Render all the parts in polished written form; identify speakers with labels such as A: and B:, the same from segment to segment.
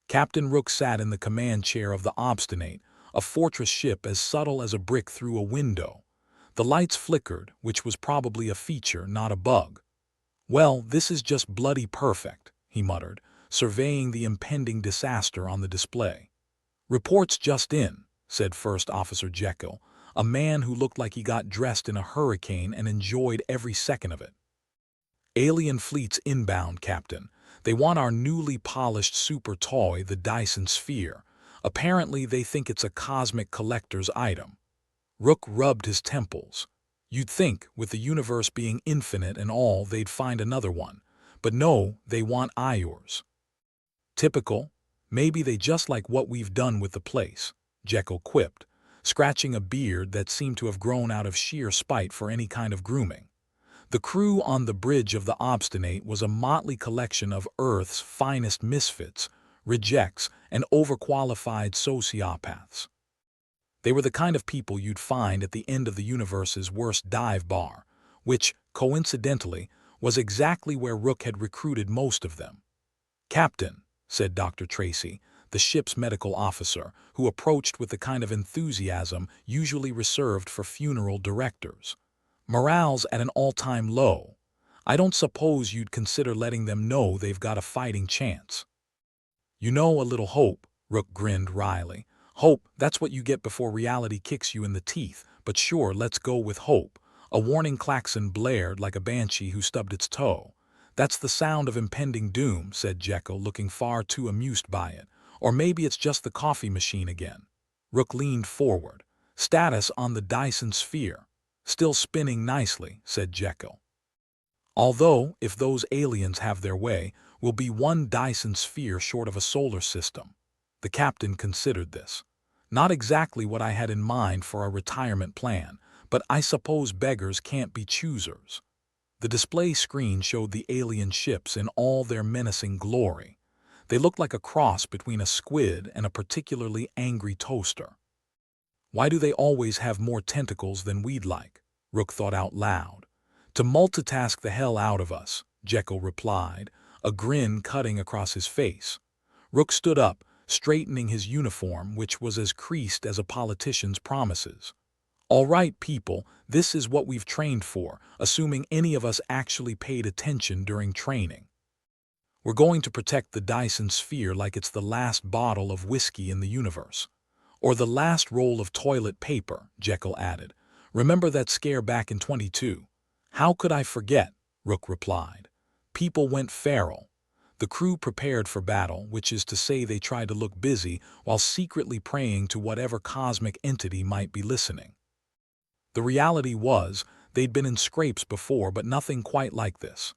A: Captain Rook sat in the command chair of the Obstinate, a fortress ship as subtle as a brick through a window. The lights flickered, which was probably a feature, not a bug. "Well, this is just bloody perfect," he muttered, surveying the impending disaster on the display. "Reports just in," said First Officer Jekyll, a man who looked like he got dressed in a hurricane and enjoyed every second of it. "Alien fleets inbound, Captain. They want our newly polished super toy, the Dyson Sphere. Apparently they think it's a cosmic collector's item." Rook rubbed his temples. You'd think, with the universe being infinite and all, they'd find another one. But no, they want ours. "Typical. Maybe they just like what we've done with the place," Jekyll quipped, scratching a beard that seemed to have grown out of sheer spite for any kind of grooming. The crew on the bridge of the Obstinate was a motley collection of Earth's finest misfits, rejects, and overqualified sociopaths. They were the kind of people you'd find at the end of the universe's worst dive bar, which, coincidentally, was exactly where Rook had recruited most of them. "Captain," said Dr. Tracy, the ship's medical officer, who approached with the kind of enthusiasm usually reserved for funeral directors. "Morale's at an all-time low. I don't suppose you'd consider letting them know they've got a fighting chance." "You know, a little hope," Rook grinned wryly. "Hope, that's what you get before reality kicks you in the teeth, but sure, let's go with hope." A warning klaxon blared like a banshee who stubbed its toe. "That's the sound of impending doom," said Jekyll, looking far too amused by it. "Or maybe it's just the coffee machine again." Rook leaned forward. "Status on the Dyson Sphere." "Still spinning nicely," said Jekyll. "Although, if those aliens have their way, we'll be one Dyson Sphere short of a solar system." The captain considered this. "Not exactly what I had in mind for a retirement plan, but I suppose beggars can't be choosers." The display screen showed the alien ships in all their menacing glory. They looked like a cross between a squid and a particularly angry toaster. "Why do they always have more tentacles than we'd like?" Rook thought out loud. "To multitask the hell out of us," Jekyll replied, a grin cutting across his face. Rook stood up, straightening his uniform, which was as creased as a politician's promises. "All right, people, this is what we've trained for, assuming any of us actually paid attention during training. We're going to protect the Dyson Sphere like it's the last bottle of whiskey in the universe. Or the last roll of toilet paper," Jekyll added. "Remember that scare back in 22? "How could I forget?" Rook replied. People went feral. The crew prepared for battle, which is to say they tried to look busy while secretly praying to whatever cosmic entity might be listening. The reality was, they'd been in scrapes before, but nothing quite like this.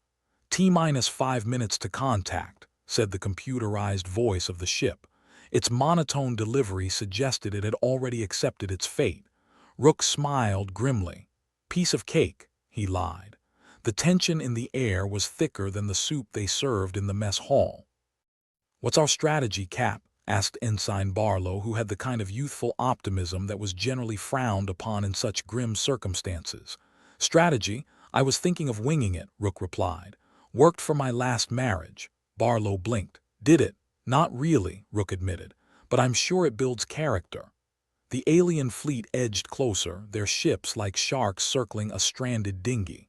A: "T-5 minutes to contact," said the computerized voice of the ship. Its monotone delivery suggested it had already accepted its fate. Rook smiled grimly. "Piece of cake," he lied. The tension in the air was thicker than the soup they served in the mess hall. "What's our strategy, Cap?" asked Ensign Barlow, who had the kind of youthful optimism that was generally frowned upon in such grim circumstances. "Strategy? I was thinking of winging it," Rook replied. "Worked for my last marriage." Barlow blinked. "Did it?" "Not really," Rook admitted, "but I'm sure it builds character." The alien fleet edged closer, their ships like sharks circling a stranded dinghy.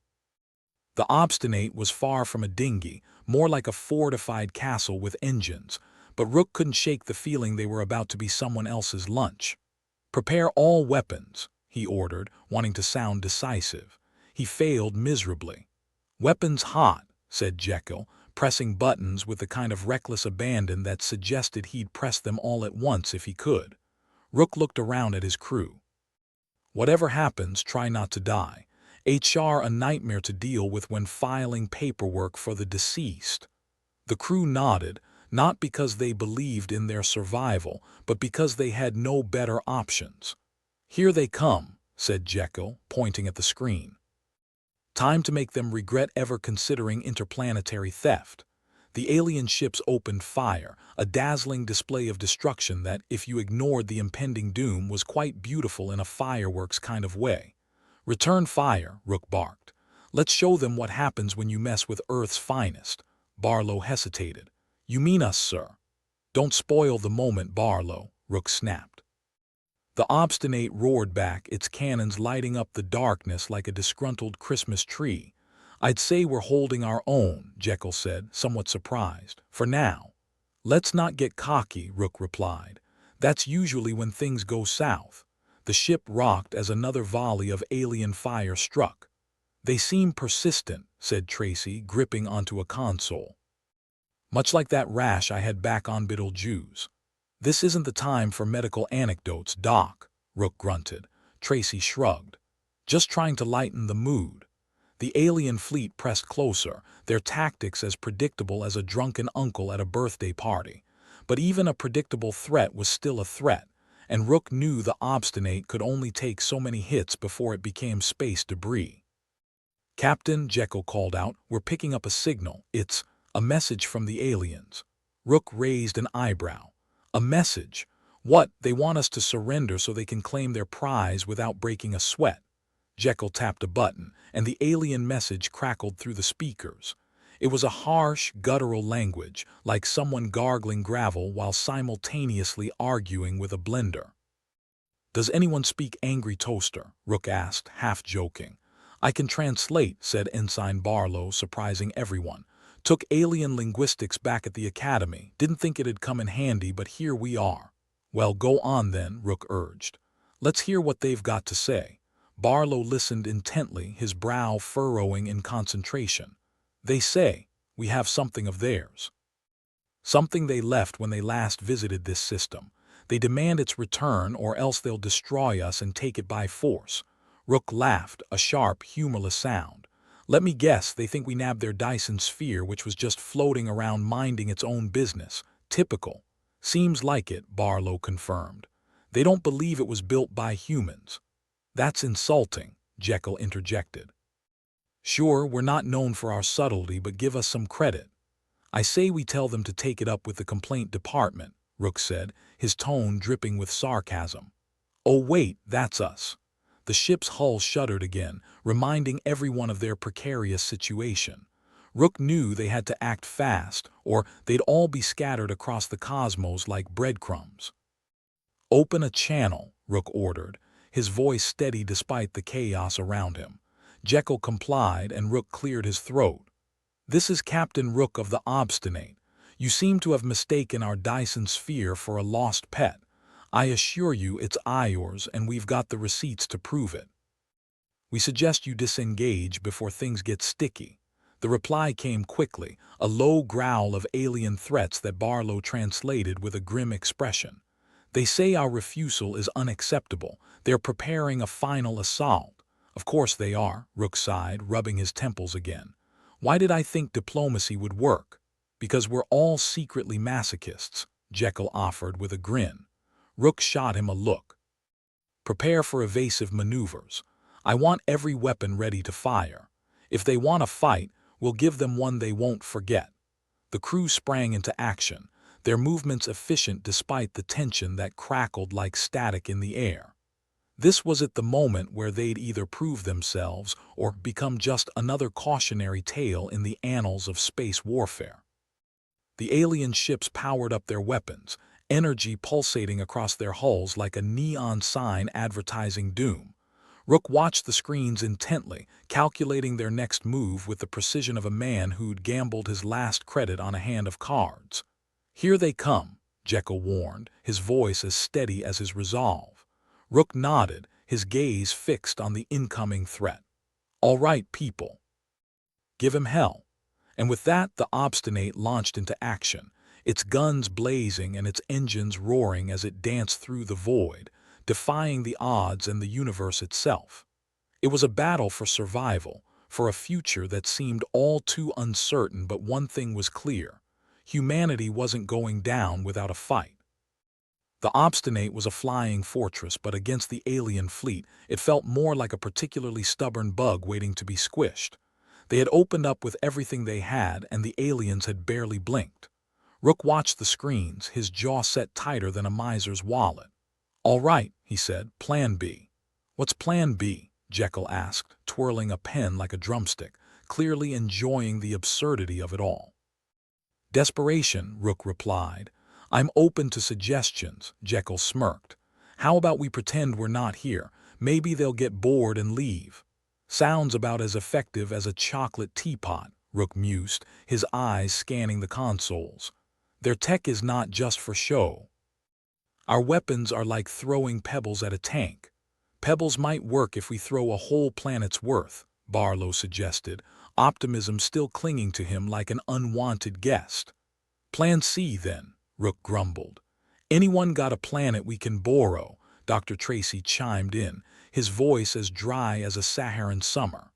A: The Obstinate was far from a dinghy, more like a fortified castle with engines, but Rook couldn't shake the feeling they were about to be someone else's lunch. "Prepare all weapons," he ordered, wanting to sound decisive. He failed miserably. "Weapons hot," said Jekyll, pressing buttons with the kind of reckless abandon that suggested he'd press them all at once if he could. Rook looked around at his crew. "Whatever happens, try not to die. HR a nightmare to deal with when filing paperwork for the deceased." The crew nodded, not because they believed in their survival, but because they had no better options. "Here they come," said Jekyll, pointing at the screen. "Time to make them regret ever considering interplanetary theft." The alien ships opened fire, a dazzling display of destruction that, if you ignored the impending doom, was quite beautiful in a fireworks kind of way. "Return fire," Rook barked. "Let's show them what happens when you mess with Earth's finest." Barlow hesitated. "You mean us, sir?" Don't spoil the moment, Barlow, Rook snapped. The obstinate roared back, its cannons lighting up the darkness like a disgruntled Christmas tree. I'd say we're holding our own, Jekyll said, somewhat surprised. For now. Let's not get cocky, Rook replied. That's usually when things go south. The ship rocked as another volley of alien fire struck. They seem persistent, said Tracy, gripping onto a console. Much like that rash I had back on Betelgeuse. This isn't the time for medical anecdotes, Doc, Rook grunted. Tracy shrugged. Just trying to lighten the mood. The alien fleet pressed closer, their tactics as predictable as a drunken uncle at a birthday party. But even a predictable threat was still a threat, and Rook knew the obstinate could only take so many hits before it became space debris. Captain, Jekyll called out, we're picking up a signal. It's a message from the aliens. Rook raised an eyebrow. A message? What, they want us to surrender so they can claim their prize without breaking a sweat? Jekyll tapped a button, and the alien message crackled through the speakers. It was a harsh, guttural language, like someone gargling gravel while simultaneously arguing with a blender. Does anyone speak angry toaster? Rook asked, half joking. I can translate, said Ensign Barlow, surprising everyone. Took alien linguistics back at the academy. Didn't think it'd come in handy, but here we are. Well, go on then, Rook urged. Let's hear what they've got to say. Barlow listened intently, his brow furrowing in concentration. They say, we have something of theirs. Something they left when they last visited this system. They demand its return or else they'll destroy us and take it by force. Rook laughed, a sharp, humorless sound. Let me guess, they think we nabbed their Dyson sphere, which was just floating around minding its own business. Typical. Seems like it, Barlow confirmed. They don't believe it was built by humans. That's insulting, Jekyll interjected. Sure, we're not known for our subtlety, but give us some credit. I say we tell them to take it up with the complaint department, Rook said, his tone dripping with sarcasm. Oh wait, that's us. The ship's hull shuddered again, reminding everyone of their precarious situation. Rook knew they had to act fast, or they'd all be scattered across the cosmos like breadcrumbs. Open a channel, Rook ordered, his voice steady despite the chaos around him. Jekyll complied, and Rook cleared his throat. This is Captain Rook of the Obstinate. You seem to have mistaken our Dyson sphere for a lost pet. I assure you it's ours, and we've got the receipts to prove it. We suggest you disengage before things get sticky. The reply came quickly, a low growl of alien threats that Barlow translated with a grim expression. They say our refusal is unacceptable. They're preparing a final assault. Of course they are, Rook sighed, rubbing his temples again. Why did I think diplomacy would work? Because we're all secretly masochists, Jekyll offered with a grin. Rook shot him a look. Prepare for evasive maneuvers. I want every weapon ready to fire. If they want a fight, we'll give them one they won't forget. The crew sprang into action, their movements efficient despite the tension that crackled like static in the air. This was at the moment where they'd either prove themselves or become just another cautionary tale in the annals of space warfare. The alien ships powered up their weapons, energy pulsating across their hulls like a neon sign advertising doom. Rook watched the screens intently, calculating their next move with the precision of a man who'd gambled his last credit on a hand of cards. Here they come, Jekyll warned, his voice as steady as his resolve. Rook nodded, his gaze fixed on the incoming threat. All right, people. Give him hell. And with that, the Obstinate launched into action, its guns blazing and its engines roaring as it danced through the void, defying the odds and the universe itself. It was a battle for survival, for a future that seemed all too uncertain, but one thing was clear. Humanity wasn't going down without a fight. The Obstinate was a flying fortress, but against the alien fleet, it felt more like a particularly stubborn bug waiting to be squished. They had opened up with everything they had, and the aliens had barely blinked. Rook watched the screens, his jaw set tighter than a miser's wallet. All right, he said, Plan B. What's Plan B? Jekyll asked, twirling a pen like a drumstick, clearly enjoying the absurdity of it all. Desperation, Rook replied. I'm open to suggestions, Jekyll smirked. How about we pretend we're not here? Maybe they'll get bored and leave. Sounds about as effective as a chocolate teapot, Rook mused, his eyes scanning the consoles. Their tech is not just for show. Our weapons are like throwing pebbles at a tank. Pebbles might work if we throw a whole planet's worth, Barlow suggested, optimism still clinging to him like an unwanted guest. Plan C, then, Rook grumbled. Anyone got a planet we can borrow? Dr. Tracy chimed in, his voice as dry as a Saharan summer.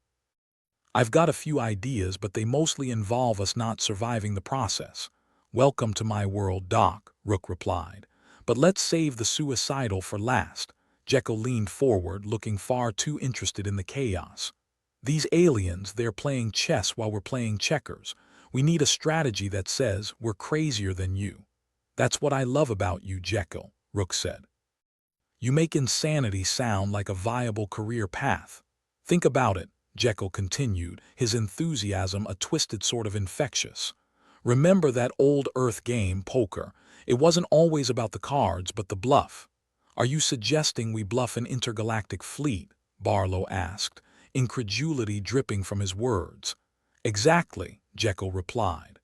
A: I've got a few ideas, but they mostly involve us not surviving the process. Welcome to my world, Doc, Rook replied. But let's save the suicidal for last. Jekyll leaned forward, looking far too interested in the chaos. These aliens, they're playing chess while we're playing checkers. We need a strategy that says we're crazier than you. That's what I love about you, Jekyll, Rook said. You make insanity sound like a viable career path. Think about it, Jekyll continued, his enthusiasm a twisted sort of infectious. Remember that old Earth game, poker? It wasn't always about the cards, but the bluff. Are you suggesting we bluff an intergalactic fleet? Barlow asked, incredulity dripping from his words. Exactly, Jekyll replied.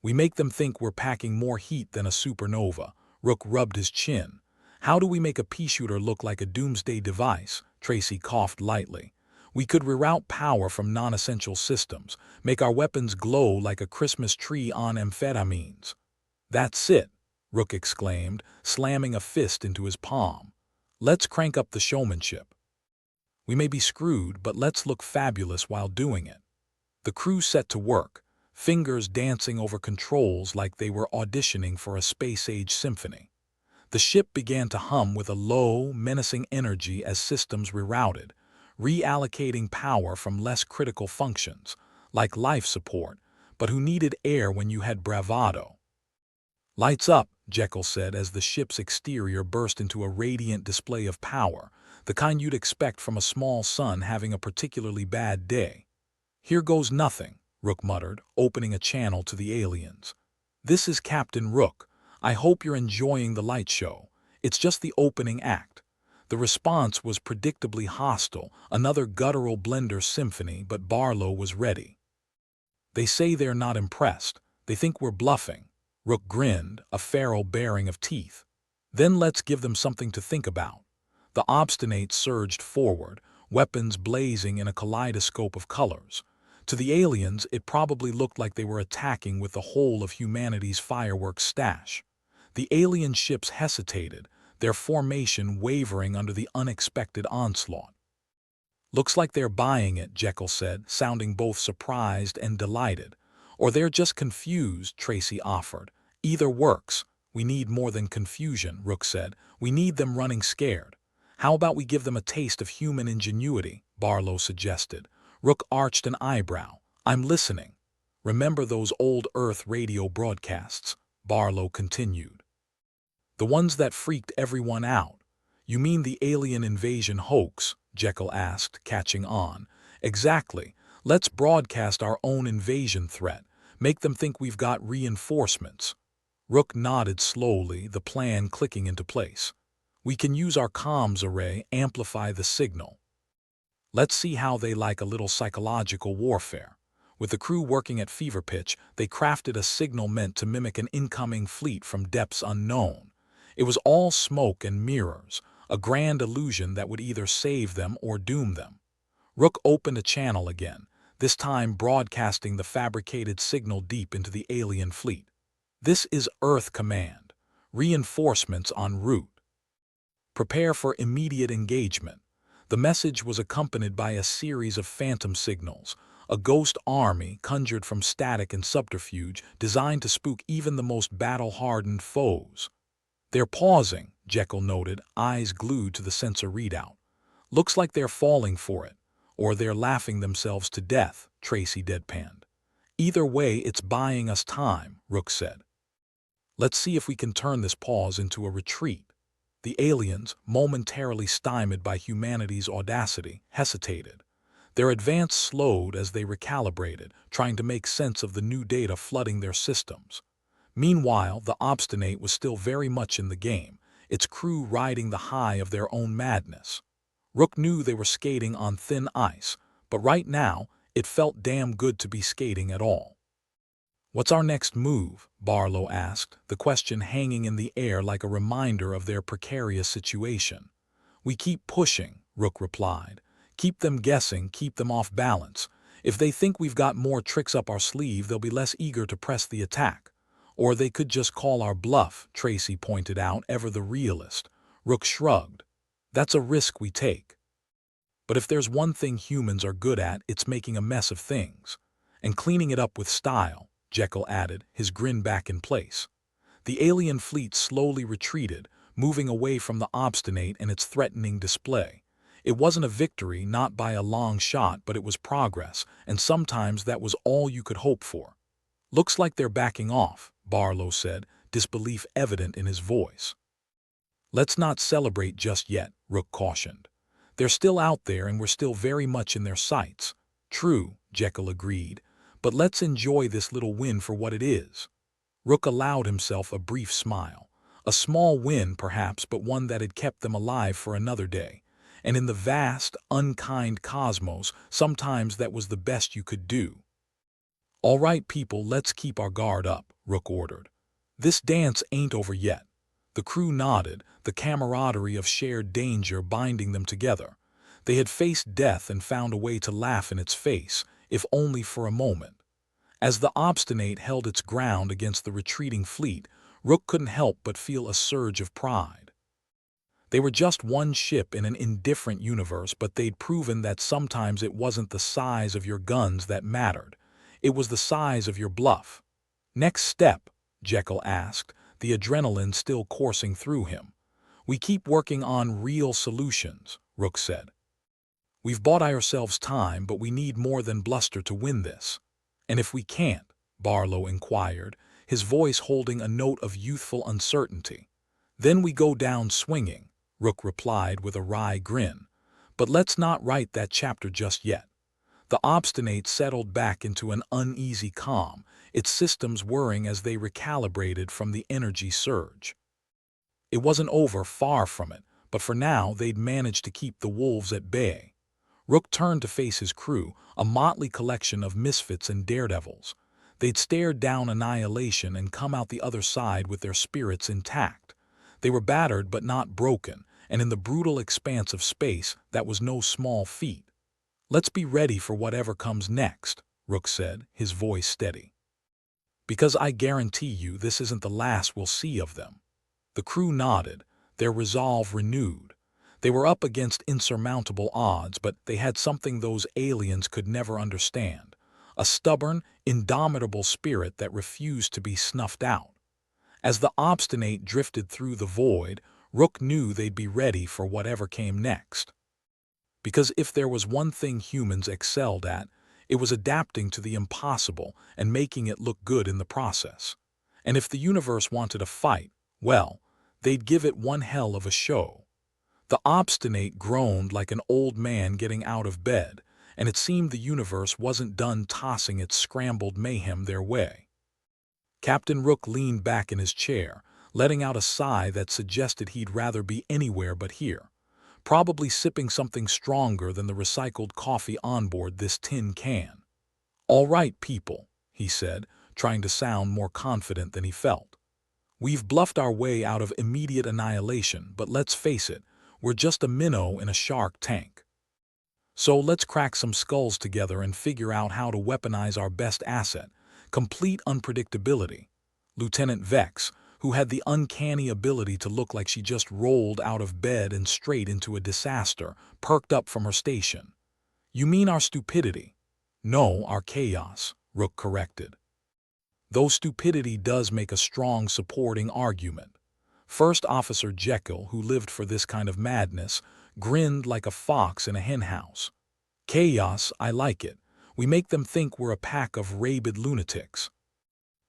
A: We make them think we're packing more heat than a supernova. Rook rubbed his chin. How do we make a pea shooter look like a doomsday device? Tracy coughed lightly. We could reroute power from non-essential systems, make our weapons glow like a Christmas tree on amphetamines. That's it, Rook exclaimed, slamming a fist into his palm. Let's crank up the showmanship. We may be screwed, but let's look fabulous while doing it. The crew set to work, fingers dancing over controls like they were auditioning for a space-age symphony. The ship began to hum with a low, menacing energy as systems rerouted, reallocating power from less critical functions, like life support, but who needed air when you had bravado. Lights up, Jekyll said as the ship's exterior burst into a radiant display of power, the kind you'd expect from a small sun having a particularly bad day. Here goes nothing, Rook muttered, opening a channel to the aliens. This is Captain Rook. I hope you're enjoying the light show. It's just the opening act. The response was predictably hostile, another guttural blender symphony, but Barlow was ready. They say they're not impressed. They think we're bluffing. Rook grinned, a feral baring of teeth. Then let's give them something to think about. The obstinate surged forward, weapons blazing in a kaleidoscope of colors. To the aliens, it probably looked like they were attacking with the whole of humanity's fireworks stash. The alien ships hesitated, their formation wavering under the unexpected onslaught. Looks like they're buying it, Jekyll said, sounding both surprised and delighted. Or they're just confused, Tracy offered. Either works. We need more than confusion, Rook said. We need them running scared. How about we give them a taste of human ingenuity, Barlow suggested. Rook arched an eyebrow. I'm listening. Remember those old Earth radio broadcasts? Barlow continued. The ones that freaked everyone out. You mean the alien invasion hoax? Jekyll asked, catching on. Exactly. Let's broadcast our own invasion threat. Make them think we've got reinforcements. Rook nodded slowly, the plan clicking into place. We can use our comms array, amplify the signal. Let's see how they like a little psychological warfare. With the crew working at fever pitch, they crafted a signal meant to mimic an incoming fleet from depths unknown. It was all smoke and mirrors, a grand illusion that would either save them or doom them. Rook opened a channel again, this time broadcasting the fabricated signal deep into the alien fleet. This is Earth Command. Reinforcements en route. Prepare for immediate engagement. The message was accompanied by a series of phantom signals, a ghost army conjured from static and subterfuge designed to spook even the most battle-hardened foes. They're pausing, Jekyll noted, eyes glued to the sensor readout. Looks like they're falling for it, or they're laughing themselves to death, Tracy deadpanned. Either way, it's buying us time, Rook said. Let's see if we can turn this pause into a retreat. The aliens, momentarily stymied by humanity's audacity, hesitated. Their advance slowed as they recalibrated, trying to make sense of the new data flooding their systems. Meanwhile, the Obstinate was still very much in the game, its crew riding the high of their own madness. Rook knew they were skating on thin ice, but right now, it felt damn good to be skating at all. "What's our next move?" Barlow asked, the question hanging in the air like a reminder of their precarious situation. "We keep pushing," Rook replied. "Keep them guessing, keep them off balance. If they think we've got more tricks up our sleeve, they'll be less eager to press the attack. Or they could just call our bluff," Tracy pointed out, ever the realist. Rook shrugged. "That's a risk we take. But if there's one thing humans are good at, it's making a mess of things. And cleaning it up with style," Jekyll added, his grin back in place. The alien fleet slowly retreated, moving away from the Obstinate and its threatening display. It wasn't a victory, not by a long shot, but it was progress, and sometimes that was all you could hope for. "Looks like they're backing off," Barlow said, disbelief evident in his voice. "Let's not celebrate just yet," Rook cautioned. "They're still out there and we're still very much in their sights." "True," Jekyll agreed, "but let's enjoy this little win for what it is." Rook allowed himself a brief smile. A small win, perhaps, but one that had kept them alive for another day. And in the vast, unkind cosmos, sometimes that was the best you could do. "All right, people, let's keep our guard up," Rook ordered. "This dance ain't over yet." The crew nodded, the camaraderie of shared danger binding them together. They had faced death and found a way to laugh in its face, if only for a moment. As the Obstinate held its ground against the retreating fleet, Rook couldn't help but feel a surge of pride. They were just one ship in an indifferent universe, but they'd proven that sometimes it wasn't the size of your guns that mattered. It was the size of your bluff. "Next step?" Jekyll asked, the adrenaline still coursing through him. "We keep working on real solutions," Rook said. "We've bought ourselves time, but we need more than bluster to win this." "And if we can't?" Barlow inquired, his voice holding a note of youthful uncertainty. "Then we go down swinging," Rook replied with a wry grin. "But let's not write that chapter just yet." The Obstinate settled back into an uneasy calm, its systems whirring as they recalibrated from the energy surge. It wasn't over, far from it, but for now they'd managed to keep the wolves at bay. Rook turned to face his crew, a motley collection of misfits and daredevils. They'd stared down annihilation and come out the other side with their spirits intact. They were battered but not broken, and in the brutal expanse of space, that was no small feat. "Let's be ready for whatever comes next," Rook said, his voice steady. "Because I guarantee you this isn't the last we'll see of them." The crew nodded, their resolve renewed. They were up against insurmountable odds, but they had something those aliens could never understand. A stubborn, indomitable spirit that refused to be snuffed out. As the Obstinate drifted through the void, Rook knew they'd be ready for whatever came next. Because if there was one thing humans excelled at, it was adapting to the impossible and making it look good in the process. And if the universe wanted a fight, well, they'd give it one hell of a show. The Obstinate groaned like an old man getting out of bed, and it seemed the universe wasn't done tossing its scrambled mayhem their way. Captain Rook leaned back in his chair, letting out a sigh that suggested he'd rather be anywhere but here. Probably sipping something stronger than the recycled coffee on board this tin can. "All right, people," he said, trying to sound more confident than he felt. "We've bluffed our way out of immediate annihilation, but let's face it, we're just a minnow in a shark tank. So let's crack some skulls together and figure out how to weaponize our best asset, complete unpredictability." Lieutenant Vex, who had the uncanny ability to look like she just rolled out of bed and straight into a disaster, perked up from her station. "You mean our stupidity?" "No, our chaos," Rook corrected. "Though stupidity does make a strong supporting argument." First Officer Jekyll, who lived for this kind of madness, grinned like a fox in a henhouse. "Chaos, I like it. We make them think we're a pack of rabid lunatics.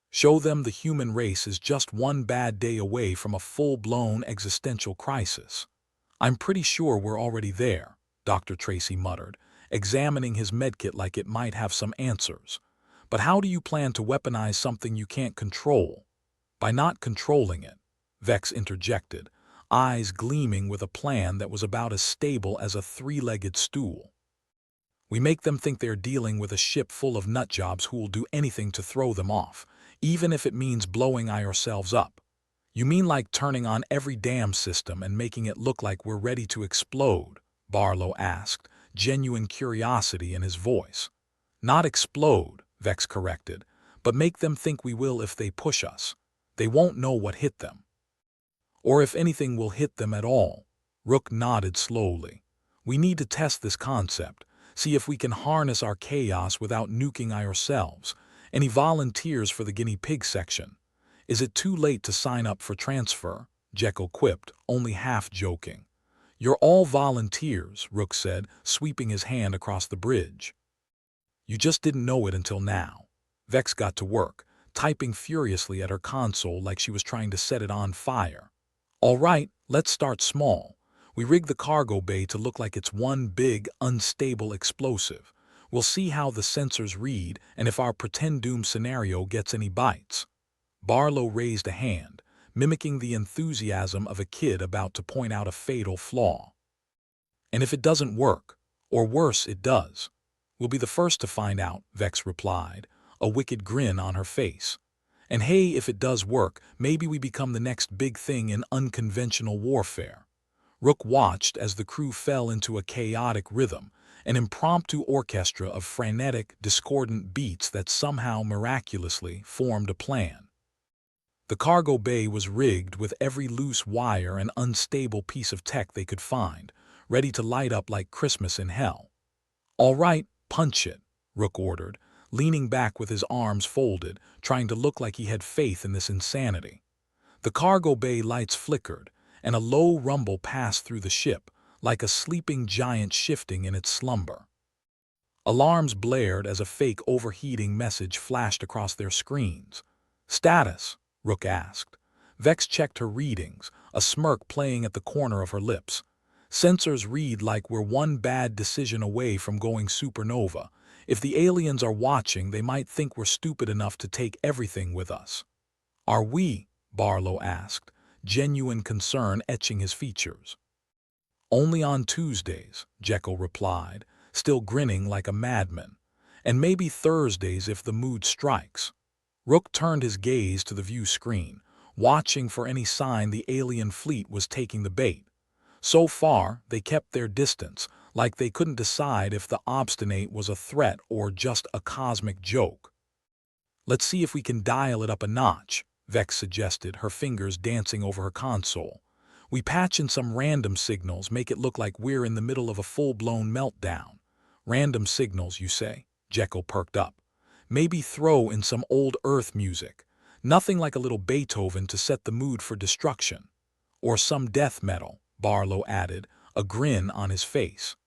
A: Show them the human race is just one bad day away from a full-blown existential crisis." "I'm pretty sure we're already there," Dr. Tracy muttered, examining his medkit like it might have some answers. "But how do you plan to weaponize something you can't control?" By not controlling it, Vex interjected, eyes gleaming with a plan that was about as stable as a three-legged stool. We make them think they're dealing with a ship full of nutjobs who will do anything to throw them off, even if it means blowing ourselves up. You mean like turning on every dam system and making it look like we're ready to explode? Barlow asked, genuine curiosity in his voice. Not explode, Vex corrected, but make them think we will if they push us. They won't know what hit them. Or if anything will hit them at all. Rook nodded slowly. We need to test this concept, see if we can harness our chaos without nuking ourselves. Any volunteers for the guinea pig section? Is it too late to sign up for transfer? Jekyll quipped, only half joking. You're all volunteers, Rook said, sweeping his hand across the bridge. You just didn't know it until now. Vex got to work, typing furiously at her console like she was trying to set it on fire. All right, let's start small. We rig the cargo bay to look like it's one big, unstable explosive. We'll see how the sensors read and if our pretend doom scenario gets any bites. Barlow raised a hand, mimicking the enthusiasm of a kid about to point out a fatal flaw. And if it doesn't work, or worse, it does, we'll be the first to find out, Vex replied, a wicked grin on her face. And hey, if it does work, maybe we become the next big thing in unconventional warfare. Rook watched as the crew fell into a chaotic rhythm, an impromptu orchestra of frenetic, discordant beats that somehow miraculously formed a plan. The cargo bay was rigged with every loose wire and unstable piece of tech they could find, ready to light up like Christmas in hell. All right, punch it, Rook ordered, leaning back with his arms folded, trying to look like he had faith in this insanity. The cargo bay lights flickered, and a low rumble passed through the ship, like a sleeping giant shifting in its slumber. Alarms blared as a fake overheating message flashed across their screens. Status, Rook asked. Vex checked her readings, a smirk playing at the corner of her lips. Sensors read like we're one bad decision away from going supernova. If the aliens are watching, they might think we're stupid enough to take everything with us. Are we? Barlow asked, genuine concern etching his features. Only on Tuesdays, Jekyll replied, still grinning like a madman. And maybe Thursdays if the mood strikes. Rook turned his gaze to the view screen, watching for any sign the alien fleet was taking the bait. So far, they kept their distance, like they couldn't decide if the obstinate was a threat or just a cosmic joke. Let's see if we can dial it up a notch, Vex suggested, her fingers dancing over her console. We patch in some random signals, make it look like we're in the middle of a full-blown meltdown. Random signals, you say? Jekyll perked up. Maybe throw in some old Earth music. Nothing like a little Beethoven to set the mood for destruction. Or some death metal, Barlow added, a grin on his face.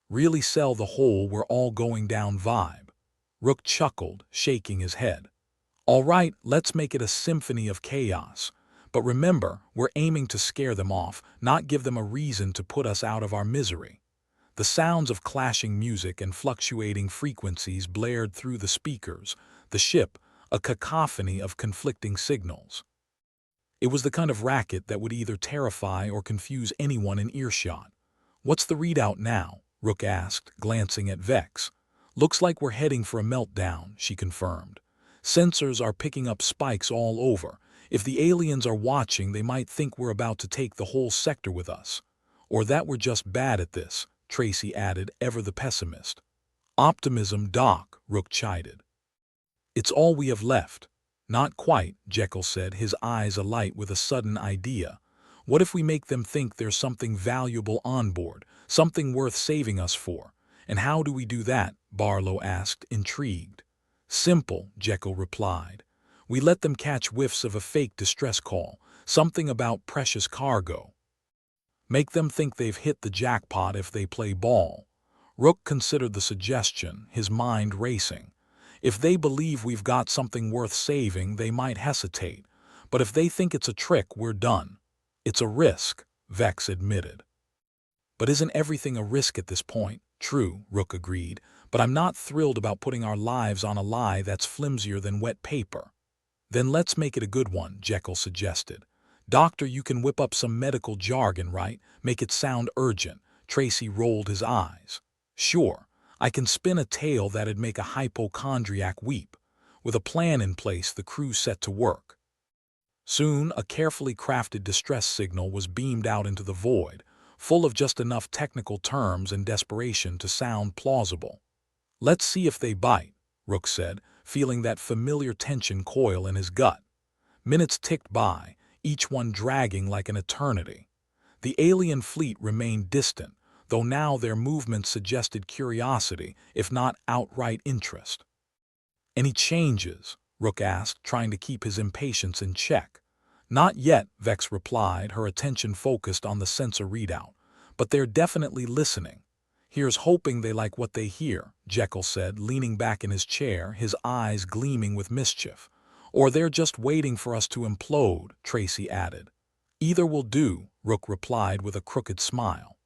A: Really sell the whole we're all going down vibe. Rook chuckled, shaking his head. All right, let's make it a symphony of chaos. But remember, we're aiming to scare them off, not give them a reason to put us out of our misery. The sounds of clashing music and fluctuating frequencies blared through the speakers, the ship, a cacophony of conflicting signals. It was the kind of racket that would either terrify or confuse anyone in earshot. What's the readout now? Rook asked, glancing at Vex. Looks like we're heading for a meltdown, she confirmed. Sensors are picking up spikes all over. If the aliens are watching, they might think we're about to take the whole sector with us. Or that we're just bad at this, Tracy added, ever the pessimist. Optimism, Doc, Rook chided. It's all we have left. Not quite, Jekyll said, his eyes alight with a sudden idea. What if we make them think there's something valuable on board, something worth saving us for? And how do we do that? Barlow asked, intrigued. Simple, Jekyll replied. We let them catch whiffs of a fake distress call, something about precious cargo. Make them think they've hit the jackpot if they play ball. Rook considered the suggestion, his mind racing. If they believe we've got something worth saving, they might hesitate. But if they think it's a trick, we're done. It's a risk, Vex admitted. But isn't everything a risk at this point? True, Rook agreed, but I'm not thrilled about putting our lives on a lie that's flimsier than wet paper. Then let's make it a good one, Jekyll suggested. Doctor, you can whip up some medical jargon, right? Make it sound urgent. Tracy rolled his eyes. Sure, I can spin a tale that'd make a hypochondriac weep. With a plan in place, the crew set to work. Soon, a carefully crafted distress signal was beamed out into the void, full of just enough technical terms and desperation to sound plausible. Let's see if they bite, Rook said, feeling that familiar tension coil in his gut. Minutes ticked by, each one dragging like an eternity. The alien fleet remained distant, though now their movements suggested curiosity, if not outright interest. Any changes? Rook asked, trying to keep his impatience in check. Not yet, Vex replied, her attention focused on the sensor readout. But they're definitely listening. Here's hoping they like what they hear, Jekyll said, leaning back in his chair, his eyes gleaming with mischief. Or they're just waiting for us to implode, Tracy added. Either will do, Rook replied with a crooked smile.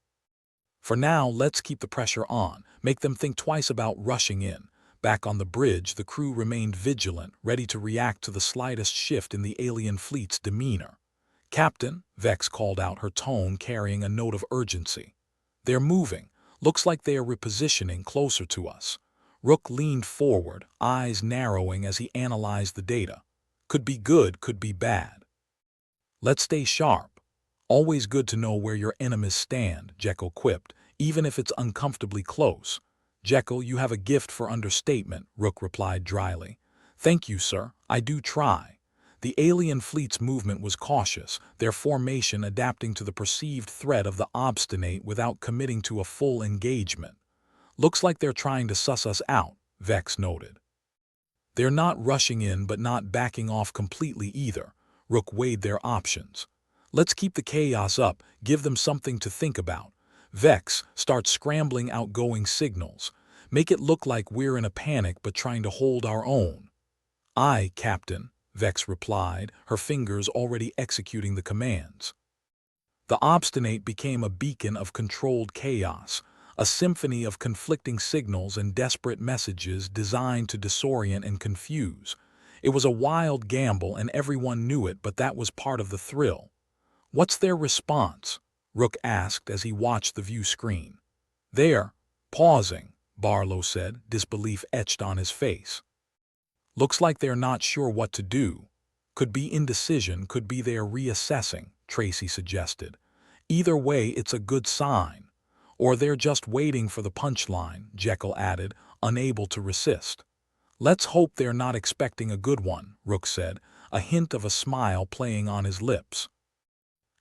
A: For now, let's keep the pressure on, make them think twice about rushing in. Back on the bridge, the crew remained vigilant, ready to react to the slightest shift in the alien fleet's demeanor. Captain, Vex called out, her tone carrying a note of urgency. They're moving. Looks like they are repositioning closer to us. Rook leaned forward, eyes narrowing as he analyzed the data. Could be good, could be bad. Let's stay sharp. Always good to know where your enemies stand, Jekyll quipped, even if it's uncomfortably close. Jekyll, you have a gift for understatement, Rook replied dryly. Thank you, sir. I do try. The alien fleet's movement was cautious, their formation adapting to the perceived threat of the obstinate without committing to a full engagement. Looks like they're trying to suss us out, Vex noted. They're not rushing in but not backing off completely either. Rook weighed their options. Let's keep the chaos up, give them something to think about. Vex, start scrambling outgoing signals. Make it look like we're in a panic but trying to hold our own. Aye, Captain, Vex replied, her fingers already executing the commands. The obstinate became a beacon of controlled chaos, a symphony of conflicting signals and desperate messages designed to disorient and confuse. It was a wild gamble and everyone knew it, but that was part of the thrill. What's their response? Rook asked as he watched the view screen. They're pausing, Barlow said, disbelief etched on his face. Looks like they're not sure what to do. Could be indecision, could be they're reassessing, Tracy suggested. Either way, it's a good sign. Or they're just waiting for the punchline, Jekyll added, unable to resist. Let's hope they're not expecting a good one, Rook said, a hint of a smile playing on his lips.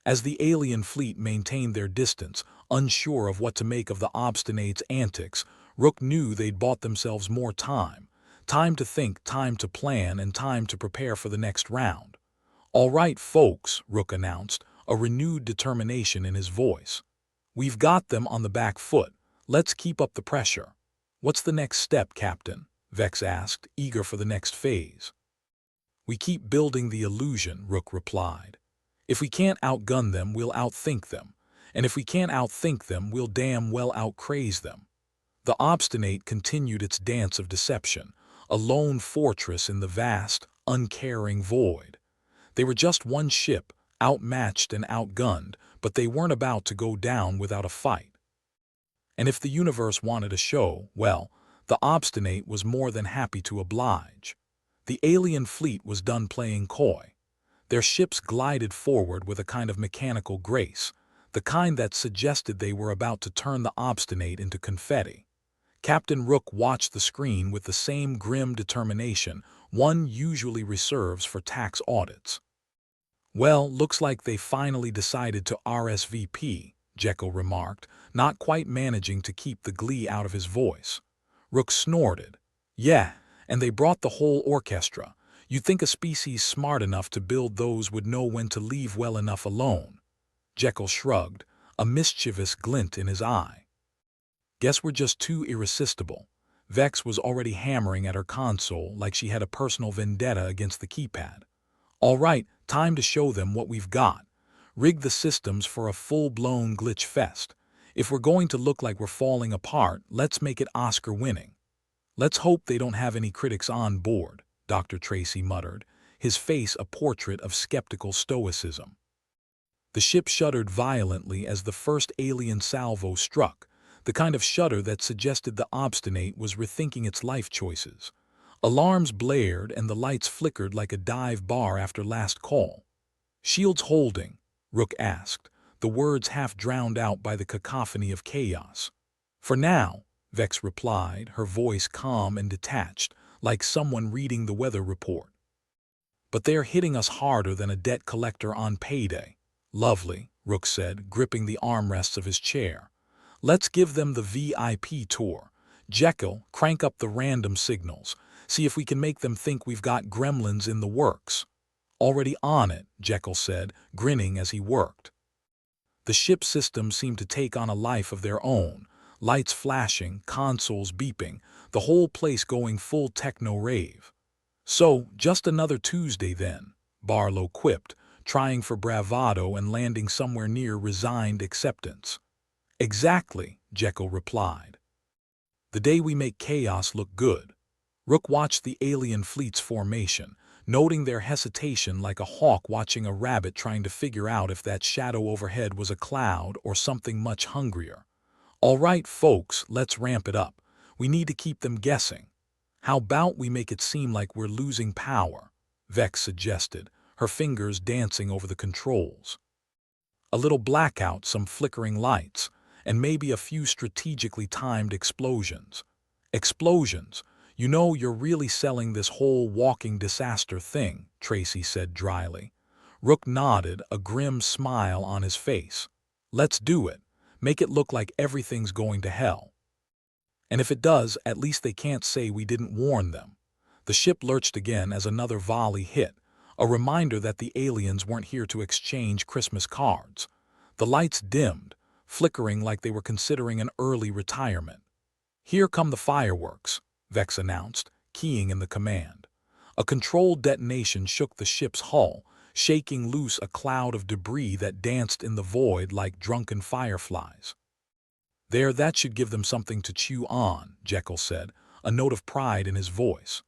A: As the alien fleet maintained their distance, unsure of what to make of the obstinate's antics, Rook knew they'd bought themselves more time. Time to think, time to plan, and time to prepare for the next round. All right, folks, Rook announced, a renewed determination in his voice. We've got them on the back foot. Let's keep up the pressure. What's the next step, Captain? Vex asked, eager for the next phase. We keep building the illusion, Rook replied. If we can't outgun them, we'll outthink them. And if we can't outthink them, we'll damn well outcraze them. The obstinate continued its dance of deception, a lone fortress in the vast, uncaring void. They were just one ship, outmatched and outgunned, but they weren't about to go down without a fight. And if the universe wanted a show, well, the obstinate was more than happy to oblige. The alien fleet was done playing coy. Their ships glided forward with a kind of mechanical grace, the kind that suggested they were about to turn the obstinate into confetti. Captain Rook watched the screen with the same grim determination one usually reserves for tax audits. Well, looks like they finally decided to RSVP, Jekyll remarked, not quite managing to keep the glee out of his voice. Rook snorted. Yeah, and they brought the whole orchestra. You'd think a species smart enough to build those would know when to leave well enough alone. Jekyll shrugged, a mischievous glint in his eye. Guess we're just too irresistible. Vex was already hammering at her console like she had a personal vendetta against the keypad. All right, time to show them what we've got. Rig the systems for a full-blown glitch fest. If we're going to look like we're falling apart, let's make it Oscar-winning. Let's hope they don't have any critics on board, Dr. Tracy muttered, his face a portrait of skeptical stoicism. The ship shuddered violently as the first alien salvo struck, the kind of shudder that suggested the Obstinate was rethinking its life choices. Alarms blared and the lights flickered like a dive bar after last call. "Shields holding?" Rook asked, the words half drowned out by the cacophony of chaos. "For now," Vex replied, her voice calm and detached, like someone reading the weather report. "But they're hitting us harder than a debt collector on payday." "Lovely," Rook said, gripping the armrests of his chair. "Let's give them the VIP tour. Jekyll, crank up the random signals. See if we can make them think we've got gremlins in the works." "Already on it," Jekyll said, grinning as he worked. The ship system seemed to take on a life of their own, lights flashing, consoles beeping, the whole place going full techno-rave. "So, just another Tuesday then," Barlow quipped, trying for bravado and landing somewhere near resigned acceptance. "Exactly," Jekyll replied. "The day we make chaos look good." Rook watched the alien fleet's formation, noting their hesitation like a hawk watching a rabbit trying to figure out if that shadow overhead was a cloud or something much hungrier. "All right, folks, let's ramp it up. We need to keep them guessing. How about we make it seem like we're losing power?" Vex suggested, her fingers dancing over the controls. "A little blackout, some flickering lights, and maybe a few strategically timed explosions." "Explosions? You know you're really selling this whole walking disaster thing," Tracy said dryly. Rook nodded, a grim smile on his face. "Let's do it. Make it look like everything's going to hell. And if it does, at least they can't say we didn't warn them." The ship lurched again as another volley hit, a reminder that the aliens weren't here to exchange Christmas cards. The lights dimmed, flickering like they were considering an early retirement. "Here come the fireworks," Vex announced, keying in the command. A controlled detonation shook the ship's hull, shaking loose a cloud of debris that danced in the void like drunken fireflies. "There, that should give them something to chew on," Jekyll said, a note of pride in his voice.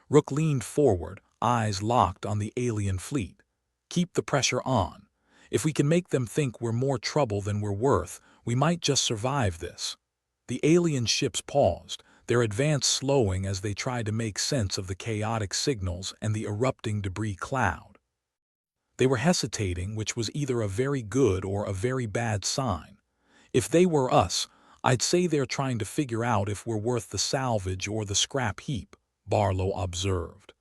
A: Rook leaned forward, eyes locked on the alien fleet. "Keep the pressure on. If we can make them think we're more trouble than we're worth, we might just survive this." The alien ships paused, their advance slowing as they tried to make sense of the chaotic signals and the erupting debris cloud. They were hesitating, which was either a very good or a very bad sign. "If they were us, I'd say they're trying to figure out if we're worth the salvage or the scrap heap," Barlow observed.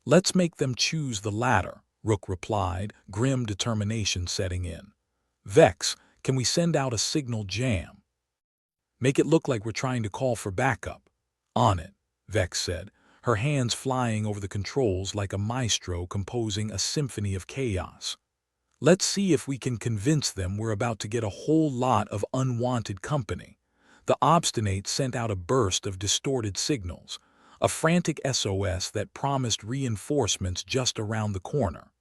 A: "Let's make them choose the latter," Rook replied, grim determination setting in. "Vex, can we send out a signal jam? Make it look like we're trying to call for backup." "On it," Vex said, her hands flying over the controls like a maestro composing a symphony of chaos. "Let's see if we can convince them we're about to get a whole lot of unwanted company." The Obstinate sent out a burst of distorted signals, a frantic SOS that promised reinforcements just around the corner.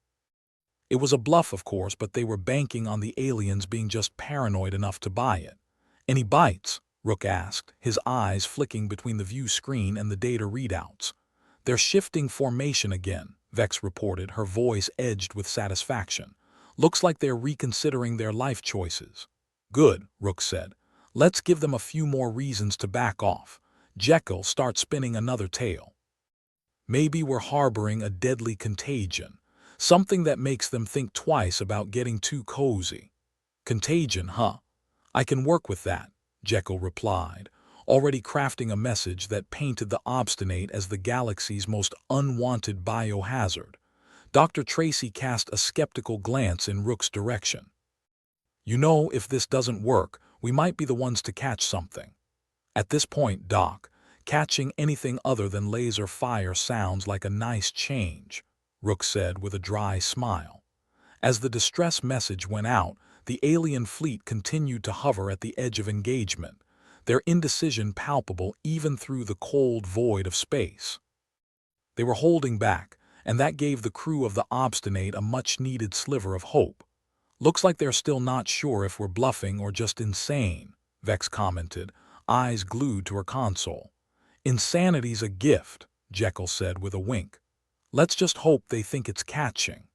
A: It was a bluff, of course, but they were banking on the aliens being just paranoid enough to buy it. "Any bites?" Rook asked, his eyes flicking between the view screen and the data readouts. "They're shifting formation again," Vex reported, her voice edged with satisfaction. "Looks like they're reconsidering their life choices." "Good," Rook said. "Let's give them a few more reasons to back off." Jekyll start spinning another tale. "Maybe we're harboring a deadly contagion, something that makes them think twice about getting too cozy." "Contagion, huh? I can work with that," Jekyll replied, already crafting a message that painted the Obstinate as the galaxy's most unwanted biohazard. Dr. Tracy cast a skeptical glance in Rook's direction. "You know, if this doesn't work, we might be the ones to catch something." At this point, Doc, catching anything other than laser fire sounds like a nice change, Rook said with a dry smile. As the distress message went out, the alien fleet continued to hover at the edge of engagement, their indecision palpable even through the cold void of space. They were holding back, and that gave the crew of the Obstinate a much-needed sliver of hope. "Looks like they're still not sure if we're bluffing or just insane," Vex commented, eyes glued to her console. "Insanity's a gift," Jekyll said with a wink. Let's just hope they think it's catching.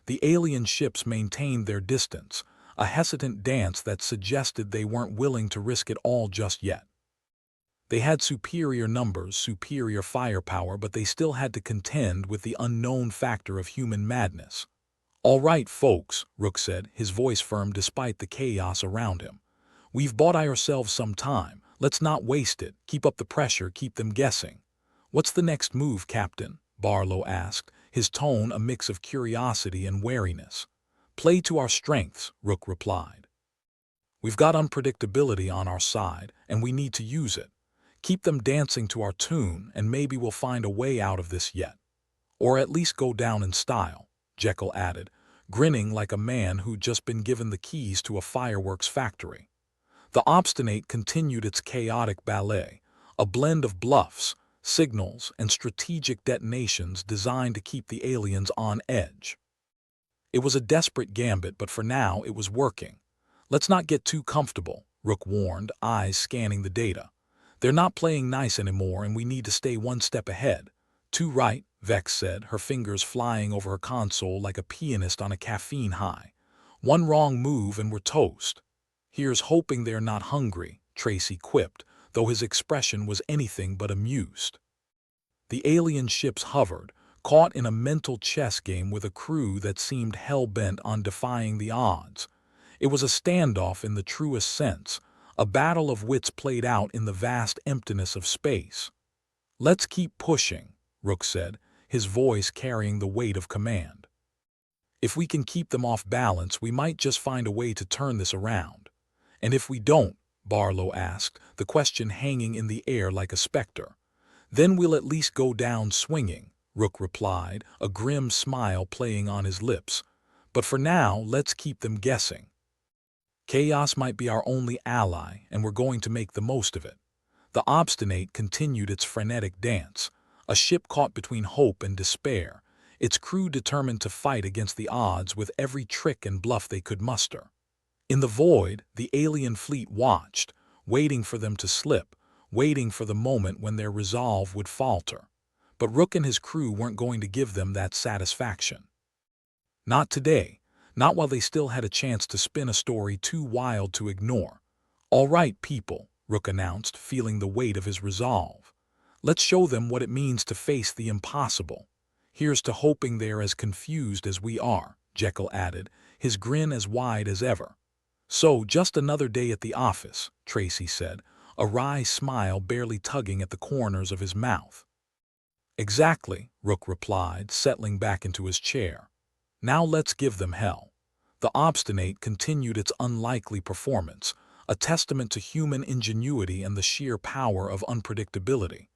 A: The alien ships maintained their distance, a hesitant dance that suggested they weren't willing to risk it all just yet. They had superior numbers, superior firepower, but they still had to contend with the unknown factor of human madness. "All right, folks," Rook said, his voice firm despite the chaos around him. "We've bought ourselves some time. Let's not waste it. Keep up the pressure, keep them guessing." "What's the next move, Captain?" Barlow asked, his tone a mix of curiosity and wariness. "Play to our strengths," Rook replied. "We've got unpredictability on our side, and we need to use it. Keep them dancing to our tune, and maybe we'll find a way out of this yet. Or at least go down in style," Jekyll added, grinning like a man who'd just been given the keys to a fireworks factory. The Obstinate continued its chaotic ballet, a blend of bluffs, signals, and strategic detonations designed to keep the aliens on edge. It was a desperate gambit, but for now it was working. "Let's not get too comfortable," Rook warned, eyes scanning the data. "They're not playing nice anymore, and we need to stay one step ahead." "Too right," Vex said, her fingers flying over her console like a pianist on a caffeine high. "One wrong move and we're toast." "Here's hoping they're not hungry," Tracy quipped, though his expression was anything but amused. The alien ships hovered, caught in a mental chess game with a crew that seemed hell-bent on defying the odds. It was a standoff in the truest sense, a battle of wits played out in the vast emptiness of space. "Let's keep pushing," Rook said, his voice carrying the weight of command. "If we can keep them off balance, we might just find a way to turn this around." "And if we don't?" Barlow asked, the question hanging in the air like a specter. "Then we'll at least go down swinging," Rook replied, a grim smile playing on his lips. "But for now, let's keep them guessing. Chaos might be our only ally, and we're going to make the most of it." The Obstinate continued its frenetic dance, a ship caught between hope and despair, its crew determined to fight against the odds with every trick and bluff they could muster. In the void, the alien fleet watched, waiting for them to slip, waiting for the moment when their resolve would falter. But Rook and his crew weren't going to give them that satisfaction. Not today. Not while they still had a chance to spin a story too wild to ignore. "All right, people," Rook announced, feeling the weight of his resolve. "Let's show them what it means to face the impossible. Here's to hoping they're as confused as we are," Jekyll added, his grin as wide as ever. "So, just another day at the office," Tracy said, a wry smile barely tugging at the corners of his mouth. "Exactly," Rook replied, settling back into his chair. "Now let's give them hell." The Obstinate continued its unlikely performance, a testament to human ingenuity and the sheer power of unpredictability.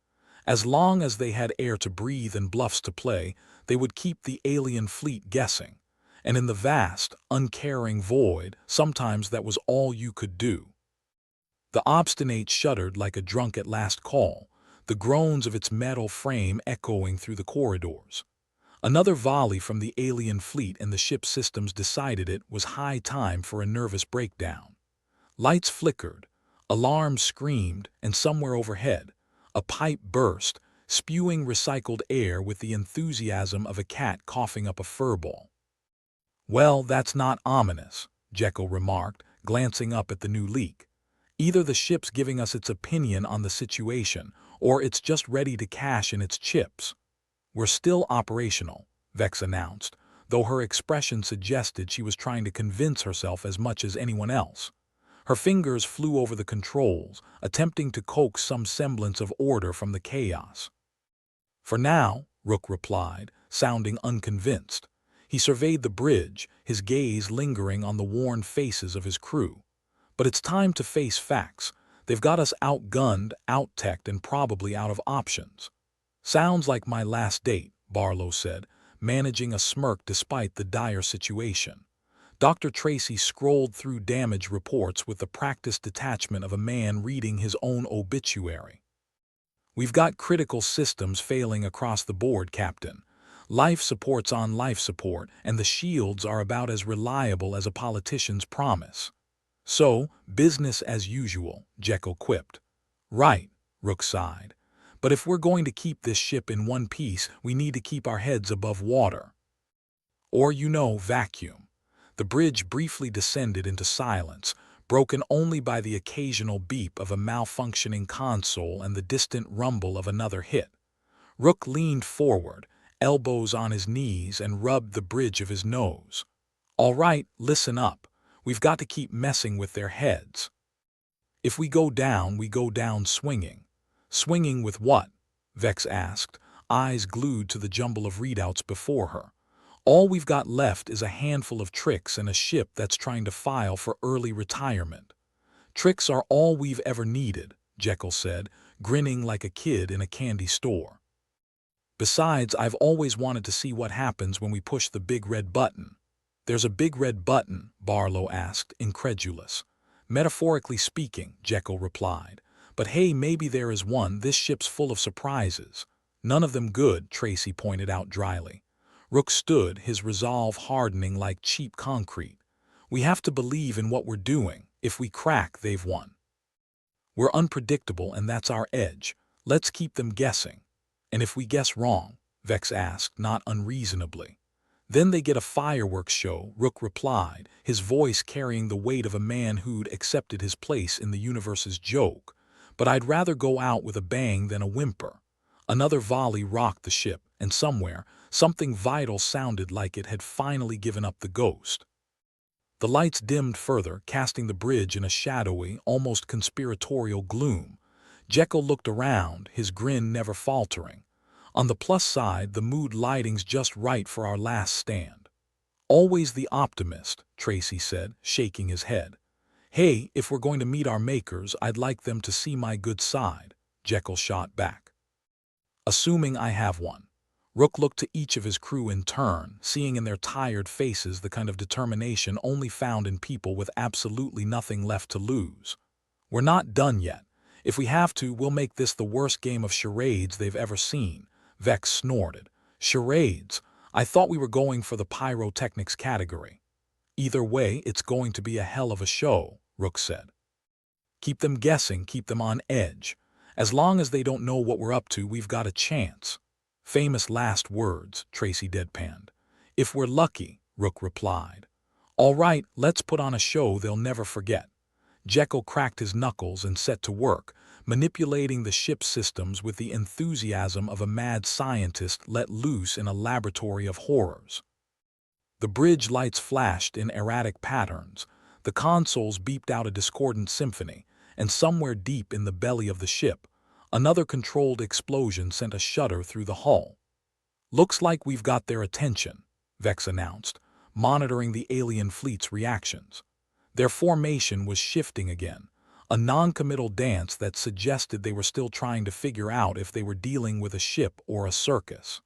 A: As long as they had air to breathe and bluffs to play, they would keep the alien fleet guessing. And in the vast, uncaring void, sometimes that was all you could do. The Obstinate shuddered like a drunk at last call, the groans of its metal frame echoing through the corridors. Another volley from the alien fleet and the ship's systems decided it was high time for a nervous breakdown. Lights flickered, alarms screamed, and somewhere overhead, a pipe burst, spewing recycled air with the enthusiasm of a cat coughing up a furball. "Well, that's not ominous," Jekyll remarked, glancing up at the new leak. "Either the ship's giving us its opinion on the situation, or it's just ready to cash in its chips." "We're still operational," Vex announced, though her expression suggested she was trying to convince herself as much as anyone else. Her fingers flew over the controls, attempting to coax some semblance of order from the chaos. "For now," Rook replied, sounding unconvinced. He surveyed the bridge, his gaze lingering on the worn faces of his crew. "But it's time to face facts. They've got us outgunned, out-teched, and probably out of options." "Sounds like my last date," Barlow said, managing a smirk despite the dire situation. Dr. Tracy scrolled through damage reports with the practiced detachment of a man reading his own obituary. "We've got critical systems failing across the board, Captain. Life support's on life support, and the shields are about as reliable as a politician's promise." "So, business as usual," Jekyll quipped. "Right," Rook sighed. But if we're going to keep this ship in one piece, we need to keep our heads above water. Or, vacuum. The bridge briefly descended into silence, broken only by the occasional beep of a malfunctioning console and the distant rumble of another hit. Rook leaned forward, elbows on his knees, and rubbed the bridge of his nose. "All right, listen up. We've got to keep messing with their heads. If we go down swinging." "Swinging with what?" Vex asked, eyes glued to the jumble of readouts before her. "All we've got left is a handful of tricks and a ship that's trying to file for early retirement." "Tricks are all we've ever needed," Jekyll said, grinning like a kid in a candy store. "Besides, I've always wanted to see what happens when we push the big red button." "There's a big red button?" Barlow asked, incredulous. "Metaphorically speaking," Jekyll replied. "But hey, maybe there is one. This ship's full of surprises." "None of them good," Tracy pointed out dryly. Rook stood, his resolve hardening like cheap concrete. "We have to believe in what we're doing. If we crack, they've won. We're unpredictable, and that's our edge. Let's keep them guessing." "And if we guess wrong?" Vex asked, not unreasonably. "Then they get a fireworks show," Rook replied, his voice carrying the weight of a man who'd accepted his place in the universe's joke. "But I'd rather go out with a bang than a whimper." Another volley rocked the ship, and somewhere, something vital sounded like it had finally given up the ghost. The lights dimmed further, casting the bridge in a shadowy, almost conspiratorial gloom. Jekyll looked around, his grin never faltering. "On the plus side, the mood lighting's just right for our last stand." "Always the optimist," Tracy said, shaking his head. "Hey, if we're going to meet our makers, I'd like them to see my good side," Jekyll shot back. "Assuming I have one." Rook looked to each of his crew in turn, seeing in their tired faces the kind of determination only found in people with absolutely nothing left to lose. "We're not done yet. If we have to, we'll make this the worst game of charades they've ever seen," Vex snorted. "Charades? I thought we were going for the pyrotechnics category." "Either way, it's going to be a hell of a show," Rook said. "Keep them guessing, keep them on edge. As long as they don't know what we're up to, we've got a chance." "Famous last words," Tracy deadpanned. "If we're lucky," Rook replied. "All right, let's put on a show they'll never forget." Jekyll cracked his knuckles and set to work, manipulating the ship's systems with the enthusiasm of a mad scientist let loose in a laboratory of horrors. The bridge lights flashed in erratic patterns, the consoles beeped out a discordant symphony, and somewhere deep in the belly of the ship, another controlled explosion sent a shudder through the hull. "Looks like we've got their attention," Vex announced, monitoring the alien fleet's reactions. Their formation was shifting again, a non-committal dance that suggested they were still trying to figure out if they were dealing with a ship or a circus.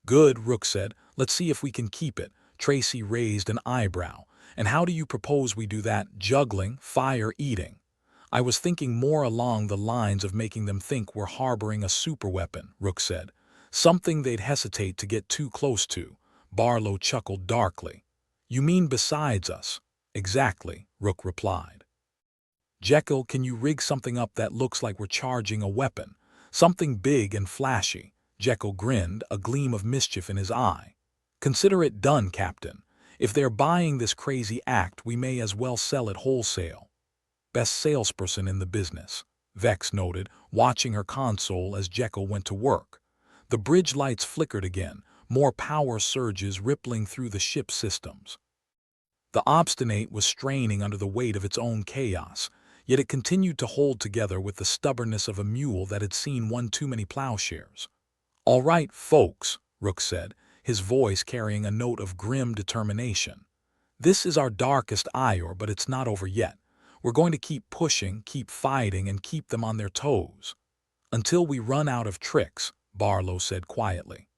A: "Good," Rook said. "Let's see if we can keep it." Tracy raised an eyebrow. "And how do you propose we do that? Juggling, fire eating?" "I was thinking more along the lines of making them think we're harboring a superweapon," Rook said. "Something they'd hesitate to get too close to." Barlow chuckled darkly. "You mean besides us?" "Exactly," Rook replied. "Jekyll, can you rig something up that looks like we're charging a weapon? Something big and flashy." Jekyll grinned, a gleam of mischief in his eye. "Consider it done, Captain. If they're buying this crazy act, we may as well sell it wholesale." "Best salesperson in the business," Vex noted, watching her console as Jekyll went to work. The bridge lights flickered again, more power surges rippling through the ship's systems. The Obstinate was straining under the weight of its own chaos, yet it continued to hold together with the stubbornness of a mule that had seen one too many plowshares. "All right, folks," Rook said, his voice carrying a note of grim determination. "This is our darkest hour, but it's not over yet. We're going to keep pushing, keep fighting, and keep them on their toes. Until we run out of tricks," Barlow said quietly.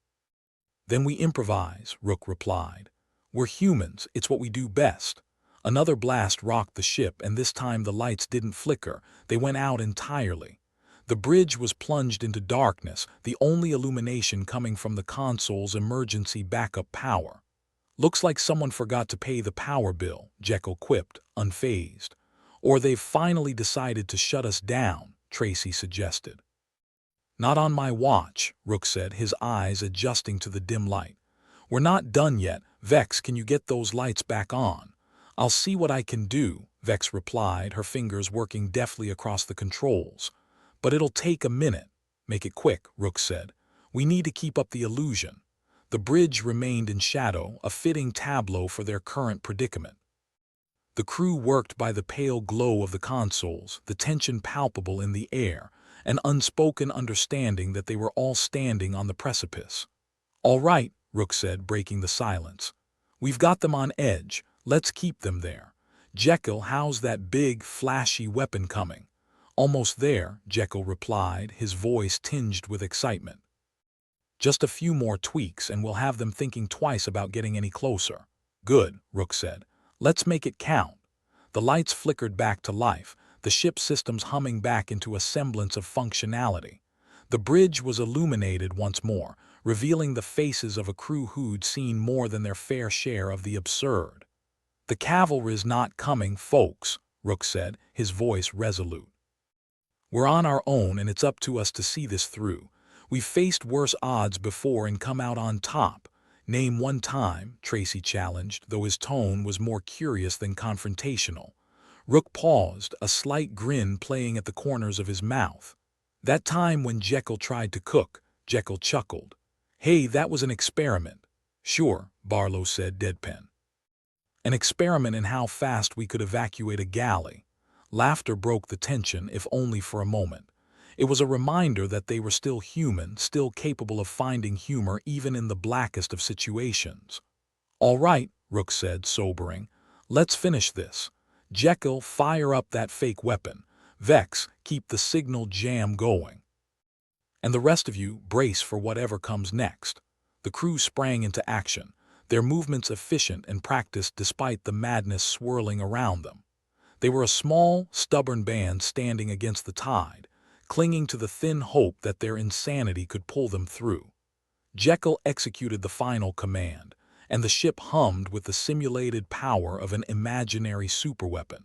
A: "Then we improvise," Rook replied. "We're humans, it's what we do best." Another blast rocked the ship, and this time the lights didn't flicker, they went out entirely. The bridge was plunged into darkness, the only illumination coming from the console's emergency backup power. "Looks like someone forgot to pay the power bill," Jekyll quipped, unfazed. "Or they've finally decided to shut us down," Tracy suggested. Not on my watch, Rook said, his eyes adjusting to the dim light. We're not done yet. Vex, can you get those lights back on? I'll see what I can do, Vex replied, her fingers working deftly across the controls. But it'll take a minute. Make it quick, Rook said. We need to keep up the illusion. The bridge remained in shadow, a fitting tableau for their current predicament. The crew worked by the pale glow of the consoles, the tension palpable in the air, an unspoken understanding that they were all standing on the precipice. All right, Rook said, breaking the silence. We've got them on edge. Let's keep them there. Jekyll, how's that big, flashy weapon coming? Almost there, Jekyll replied, his voice tinged with excitement. Just a few more tweaks and we'll have them thinking twice about getting any closer. Good, Rook said. Let's make it count. The lights flickered back to life, the ship systems humming back into a semblance of functionality. The bridge was illuminated once more, revealing the faces of a crew who'd seen more than their fair share of the absurd. The cavalry's not coming, folks, Rook said, his voice resolute. We're on our own and it's up to us to see this through. We've faced worse odds before and come out on top. Name one time, Tracy challenged, though his tone was more curious than confrontational. Rook paused, a slight grin playing at the corners of his mouth. That time when Jekyll tried to cook, Jekyll chuckled. Hey, that was an experiment. Sure, Barlow said, deadpan. An experiment in how fast we could evacuate a galley. Laughter broke the tension, if only for a moment. It was a reminder that they were still human, still capable of finding humor even in the blackest of situations. All right, Rook said, sobering. Let's finish this. Jekyll, fire up that fake weapon. Vex, keep the signal jam going. And the rest of you, brace for whatever comes next. The crew sprang into action, their movements efficient and practiced despite the madness swirling around them. They were a small, stubborn band standing against the tide, clinging to the thin hope that their insanity could pull them through. Jekyll executed the final command, and the ship hummed with the simulated power of an imaginary superweapon.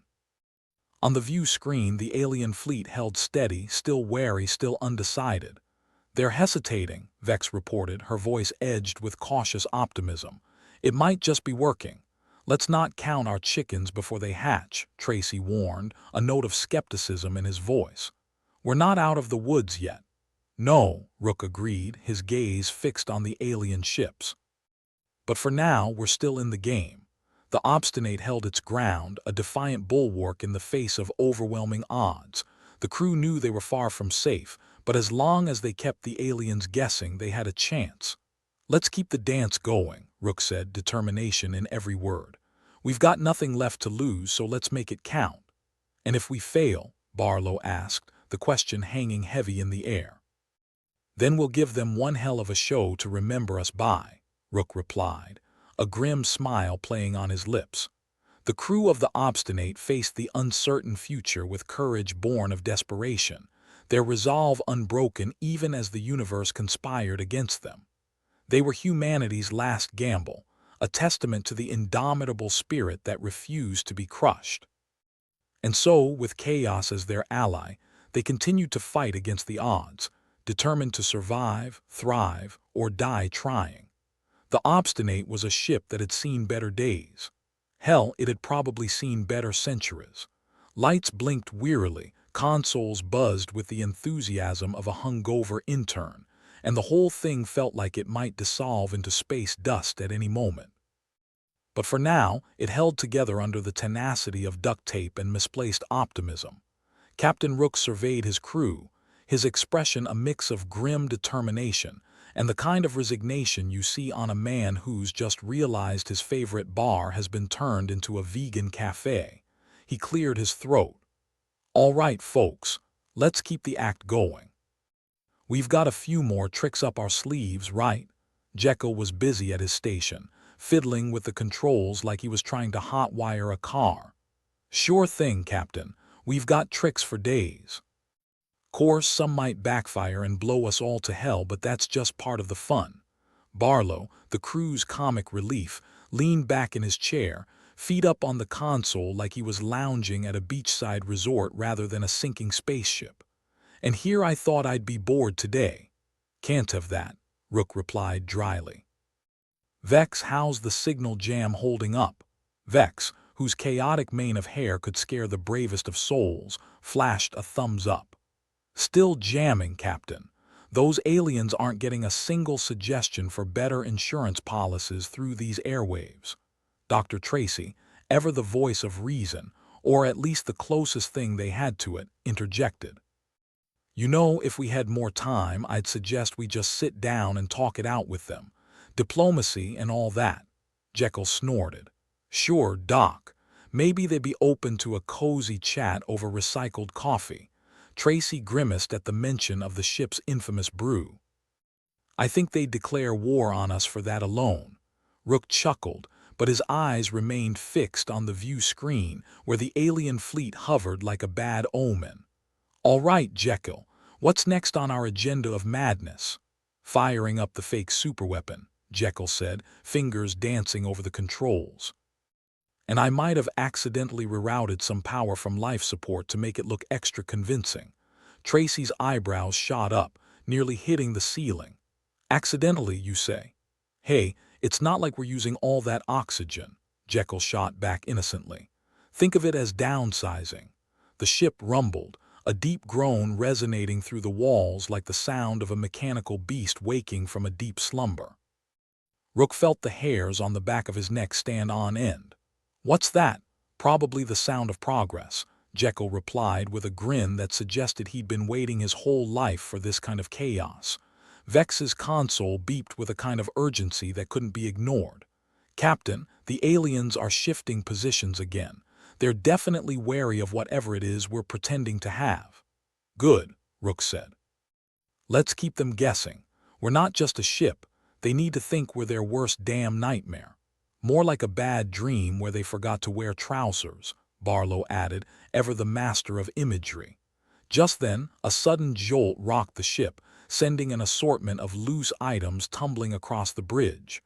A: On the view screen, the alien fleet held steady, still wary, still undecided. They're hesitating, Vex reported, her voice edged with cautious optimism. It might just be working. Let's not count our chickens before they hatch, Tracy warned, a note of skepticism in his voice. We're not out of the woods yet. No, Rook agreed, his gaze fixed on the alien ships. But for now, we're still in the game. The Obstinate held its ground, a defiant bulwark in the face of overwhelming odds. The crew knew they were far from safe, but as long as they kept the aliens guessing, they had a chance. Let's keep the dance going, Rook said, determination in every word. We've got nothing left to lose, so let's make it count. And if we fail, Barlow asked, the question hanging heavy in the air. Then we'll give them one hell of a show to remember us by, Rook replied, a grim smile playing on his lips. The crew of the Obstinate faced the uncertain future with courage born of desperation, their resolve unbroken even as the universe conspired against them. They were humanity's last gamble, a testament to the indomitable spirit that refused to be crushed. And so, with chaos as their ally, they continued to fight against the odds, determined to survive, thrive, or die trying. The Obstinate was a ship that had seen better days. Hell, it had probably seen better centuries. Lights blinked wearily, consoles buzzed with the enthusiasm of a hungover intern, and the whole thing felt like it might dissolve into space dust at any moment. But for now, it held together under the tenacity of duct tape and misplaced optimism. Captain Rook surveyed his crew, his expression a mix of grim determination and the kind of resignation you see on a man who's just realized his favorite bar has been turned into a vegan cafe. He cleared his throat. All right, folks, let's keep the act going. We've got a few more tricks up our sleeves, right? Jekyll was busy at his station, fiddling with the controls like he was trying to hotwire a car. Sure thing, Captain. We've got tricks for days. Course, some might backfire and blow us all to hell, but that's just part of the fun. Barlow, the crew's comic relief, leaned back in his chair, feet up on the console like he was lounging at a beachside resort rather than a sinking spaceship. And here I thought I'd be bored today. Can't have that, Rook replied dryly. Vex, how's the signal jam holding up? Vex, whose chaotic mane of hair could scare the bravest of souls, flashed a thumbs up. Still jamming, Captain. Those aliens aren't getting a single suggestion for better insurance policies through these airwaves. Dr. Tracy, ever the voice of reason, or at least the closest thing they had to it, interjected. You know, if we had more time, I'd suggest we just sit down and talk it out with them. Diplomacy and all that. Jekyll snorted. Sure, Doc. Maybe they'd be open to a cozy chat over recycled coffee. Tracy grimaced at the mention of the ship's infamous brew. I think they'd declare war on us for that alone. Rook chuckled, but his eyes remained fixed on the view screen where the alien fleet hovered like a bad omen. All right, Jekyll, what's next on our agenda of madness? Firing up the fake superweapon, Jekyll said, fingers dancing over the controls. And I might have accidentally rerouted some power from life support to make it look extra convincing. Tracy's eyebrows shot up, nearly hitting the ceiling. Accidentally, you say? Hey, it's not like we're using all that oxygen, Jekyll shot back innocently. Think of it as downsizing. The ship rumbled, a deep groan resonating through the walls like the sound of a mechanical beast waking from a deep slumber. Rook felt the hairs on the back of his neck stand on end. What's that? Probably the sound of progress, Jekyll replied with a grin that suggested he'd been waiting his whole life for this kind of chaos. Vex's console beeped with a kind of urgency that couldn't be ignored. Captain, the aliens are shifting positions again. They're definitely wary of whatever it is we're pretending to have. Good, Rook said. Let's keep them guessing. We're not just a ship. They need to think we're their worst damn nightmare. More like a bad dream where they forgot to wear trousers, Barlow added, ever the master of imagery. Just then, a sudden jolt rocked the ship, sending an assortment of loose items tumbling across the bridge.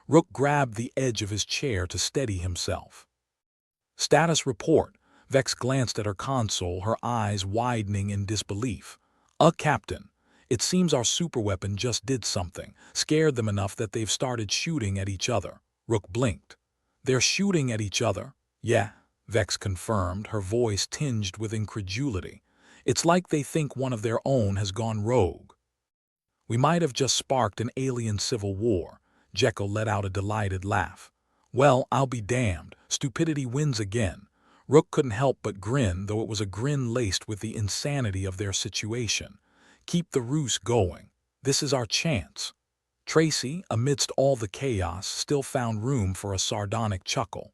A: Rook grabbed the edge of his chair to steady himself. Status report. Vex glanced at her console, her eyes widening in disbelief. Captain. It seems our superweapon just did something, scared them enough that they've started shooting at each other. Rook blinked. They're shooting at each other? Yeah, Vex confirmed, her voice tinged with incredulity. It's like they think one of their own has gone rogue. We might have just sparked an alien civil war. Jekyll let out a delighted laugh. Well, I'll be damned. Stupidity wins again. Rook couldn't help but grin, though it was a grin laced with the insanity of their situation. Keep the ruse going. This is our chance. Tracy, amidst all the chaos, still found room for a sardonic chuckle.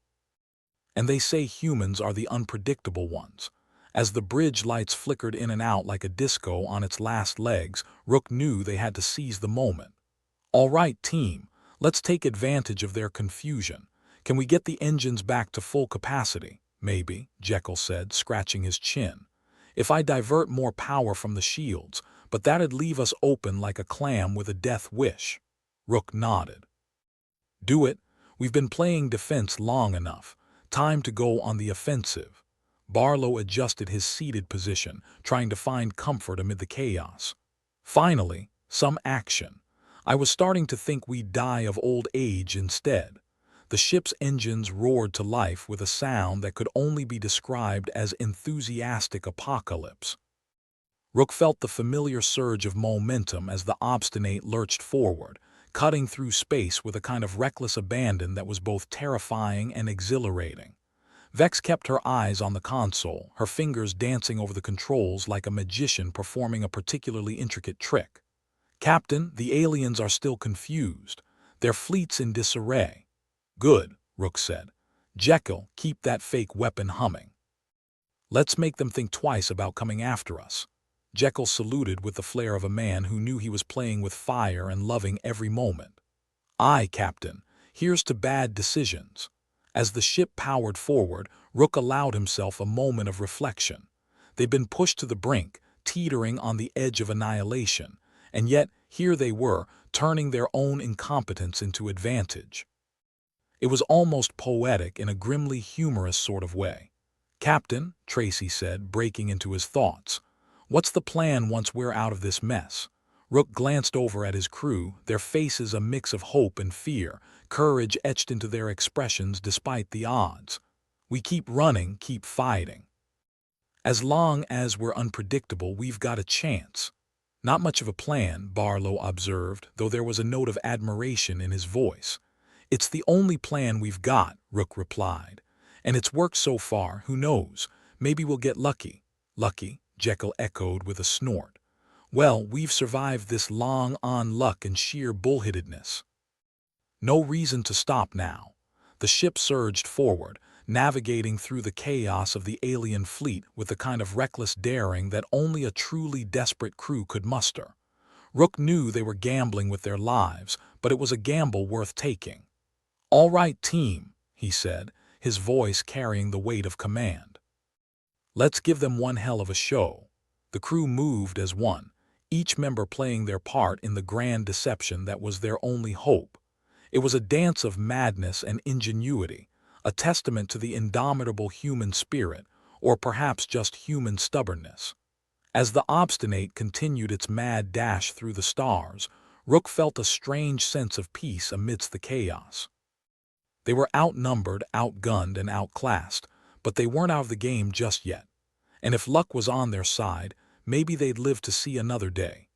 A: And they say humans are the unpredictable ones. As the bridge lights flickered in and out like a disco on its last legs, Rook knew they had to seize the moment. All right, team, let's take advantage of their confusion. Can we get the engines back to full capacity? Maybe, Jekyll said, scratching his chin. If I divert more power from the shields, but that'd leave us open like a clam with a death wish. Rook nodded. Do it. We've been playing defense long enough. Time to go on the offensive. Barlow adjusted his seated position, trying to find comfort amid the chaos. Finally, some action. I was starting to think we'd die of old age instead. The ship's engines roared to life with a sound that could only be described as enthusiastic apocalypse. Rook felt the familiar surge of momentum as the Obstinate lurched forward, cutting through space with a kind of reckless abandon that was both terrifying and exhilarating. Vex kept her eyes on the console, her fingers dancing over the controls like a magician performing a particularly intricate trick. Captain, the aliens are still confused. Their fleet's in disarray. Good, Rook said. Jekyll, keep that fake weapon humming. Let's make them think twice about coming after us. Jekyll saluted with the flair of a man who knew he was playing with fire and loving every moment. Aye, Captain. Here's to bad decisions. As the ship powered forward, Rook allowed himself a moment of reflection. They'd been pushed to the brink, teetering on the edge of annihilation, and yet here they were, turning their own incompetence into advantage. It was almost poetic in a grimly humorous sort of way. Captain, Tracy said, breaking into his thoughts, What's the plan once we're out of this mess? Rook glanced over at his crew, their faces a mix of hope and fear, courage etched into their expressions despite the odds. We keep running, keep fighting. As long as we're unpredictable, we've got a chance. Not much of a plan, Barlow observed, though there was a note of admiration in his voice. It's the only plan we've got, Rook replied. And it's worked so far, who knows? Maybe we'll get lucky. Lucky, Jekyll echoed with a snort. Well, we've survived this long on luck and sheer bullheadedness. No reason to stop now. The ship surged forward, navigating through the chaos of the alien fleet with the kind of reckless daring that only a truly desperate crew could muster. Rook knew they were gambling with their lives, but it was a gamble worth taking. "All right, team," he said, his voice carrying the weight of command. "Let's give them one hell of a show." The crew moved as one, each member playing their part in the grand deception that was their only hope. It was a dance of madness and ingenuity, a testament to the indomitable human spirit, or perhaps just human stubbornness. As the Obstinate continued its mad dash through the stars, Rook felt a strange sense of peace amidst the chaos. They were outnumbered, outgunned, and outclassed, but they weren't out of the game just yet. And if luck was on their side, maybe they'd live to see another day.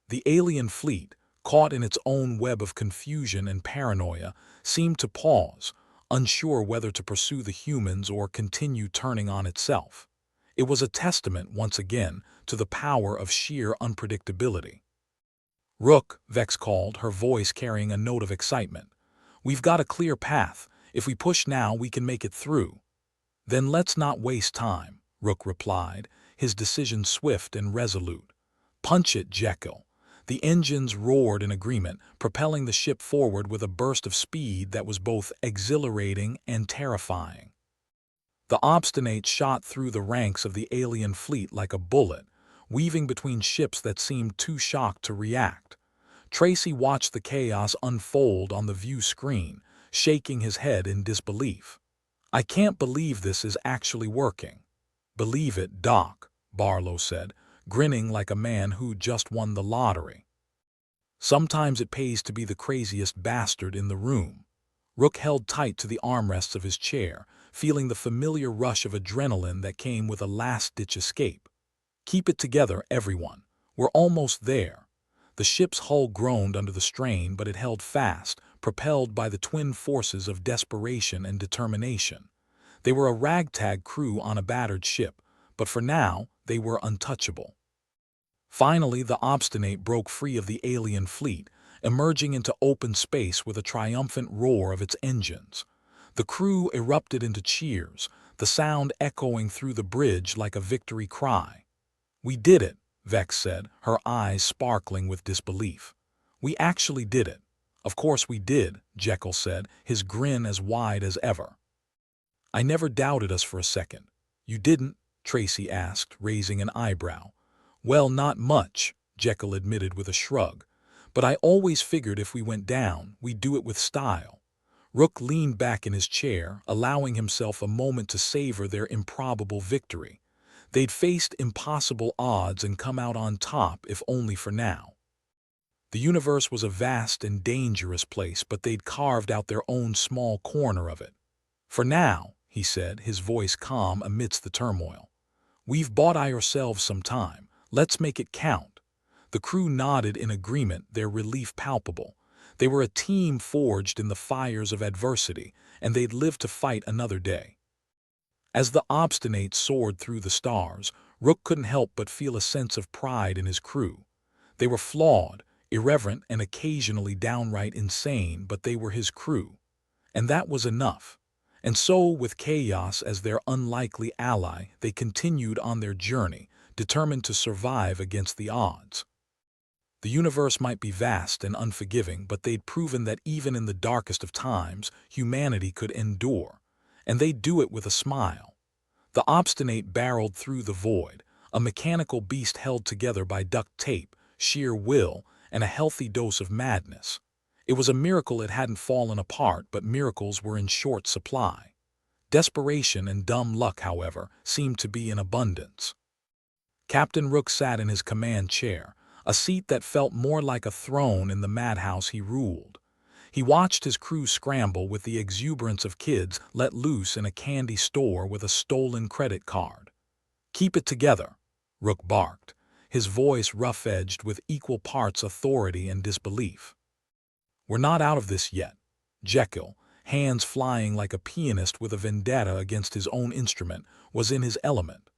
A: The alien fleet, caught in its own web of confusion and paranoia, seemed to pause, unsure whether to pursue the humans or continue turning on itself. It was a testament, once again, to the power of sheer unpredictability. "Rook," Vex called, her voice carrying a note of excitement. "We've got a clear path. If we push now, we can make it through." "Then let's not waste time," Rook replied, his decision swift and resolute. "Punch it, Jekyll." The engines roared in agreement, propelling the ship forward with a burst of speed that was both exhilarating and terrifying. The Obstinate shot through the ranks of the alien fleet like a bullet, weaving between ships that seemed too shocked to react. Tracy watched the chaos unfold on the view screen, shaking his head in disbelief. "I can't believe this is actually working." "Believe it, Doc," Barlow said, grinning like a man who just won the lottery. "Sometimes it pays to be the craziest bastard in the room." Rook held tight to the armrests of his chair, feeling the familiar rush of adrenaline that came with a last-ditch escape. "Keep it together, everyone. We're almost there." The ship's hull groaned under the strain, but it held fast, propelled by the twin forces of desperation and determination. They were a ragtag crew on a battered ship, but for now, they were untouchable. Finally, the Obstinate broke free of the alien fleet, emerging into open space with a triumphant roar of its engines. The crew erupted into cheers, the sound echoing through the bridge like a victory cry. "We did it," Vex said, her eyes sparkling with disbelief. "We actually did it." "Of course we did," Jekyll said, his grin as wide as ever. "I never doubted us for a second." "You didn't?" Tracy asked, raising an eyebrow. "Well, not much," Jekyll admitted with a shrug. "But I always figured if we went down, we'd do it with style." Rook leaned back in his chair, allowing himself a moment to savor their improbable victory. They'd faced impossible odds and come out on top, if only for now. The universe was a vast and dangerous place, but they'd carved out their own small corner of it. "For now," he said, his voice calm amidst the turmoil. "We've bought ourselves some time. Let's make it count." The crew nodded in agreement, their relief palpable. They were a team forged in the fires of adversity, and they'd live to fight another day. As the Obstinate soared through the stars, Rook couldn't help but feel a sense of pride in his crew. They were flawed, irreverent, and occasionally downright insane, but they were his crew. And that was enough. And so, with chaos as their unlikely ally, they continued on their journey, determined to survive against the odds. The universe might be vast and unforgiving, but they'd proven that even in the darkest of times, humanity could endure. And they'd do it with a smile. The Obstinate barreled through the void, a mechanical beast held together by duct tape, sheer will, and a healthy dose of madness. It was a miracle it hadn't fallen apart, but miracles were in short supply. Desperation and dumb luck, however, seemed to be in abundance. Captain Rook sat in his command chair, a seat that felt more like a throne in the madhouse he ruled. He watched his crew scramble with the exuberance of kids let loose in a candy store with a stolen credit card. "Keep it together," Rook barked, his voice rough-edged with equal parts authority and disbelief. "We're not out of this yet." Jekyll, hands flying like a pianist with a vendetta against his own instrument, was in his element.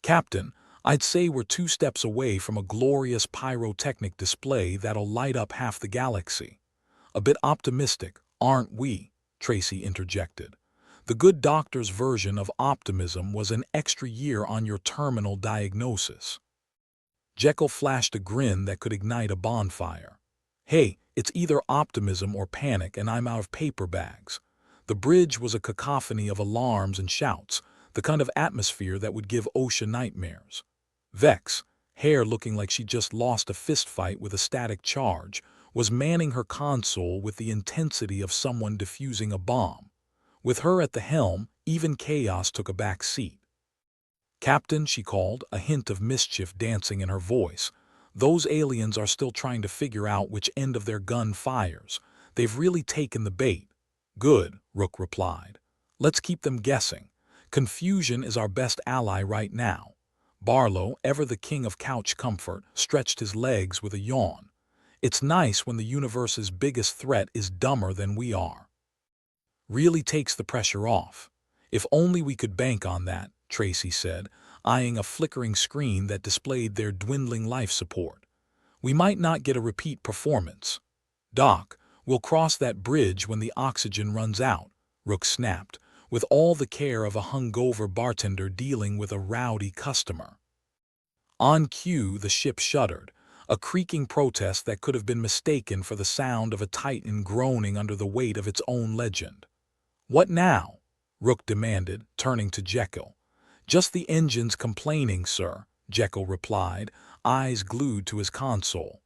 A: "Captain, I'd say we're 2 steps away from a glorious pyrotechnic display that'll light up half the galaxy." "A bit optimistic, aren't we?" Tracy interjected. "The good doctor's version of optimism was an extra year on your terminal diagnosis." Jekyll flashed a grin that could ignite a bonfire. "Hey, it's either optimism or panic, and I'm out of paper bags." The bridge was a cacophony of alarms and shouts, the kind of atmosphere that would give OSHA nightmares. Vex, hair looking like she just lost a fistfight with a static charge, was manning her console with the intensity of someone defusing a bomb. With her at the helm, even chaos took a back seat. "Captain," she called, a hint of mischief dancing in her voice, "those aliens are still trying to figure out which end of their gun fires. They've really taken the bait." "Good," Rook replied. "Let's keep them guessing. Confusion is our best ally right now." Barlow, ever the king of couch comfort, stretched his legs with a yawn. "It's nice when the universe's biggest threat is dumber than we are. Really takes the pressure off." "If only we could bank on that," Tracy said, eyeing a flickering screen that displayed their dwindling life support. "We might not get a repeat performance." "Doc, we'll cross that bridge when the oxygen runs out," Rook snapped, with all the care of a hungover bartender dealing with a rowdy customer. On cue, the ship shuddered, a creaking protest that could have been mistaken for the sound of a titan groaning under the weight of its own legend. "What now?" Rook demanded, turning to Jekyll. "Just the engines complaining, sir," Jekyll replied, eyes glued to his console.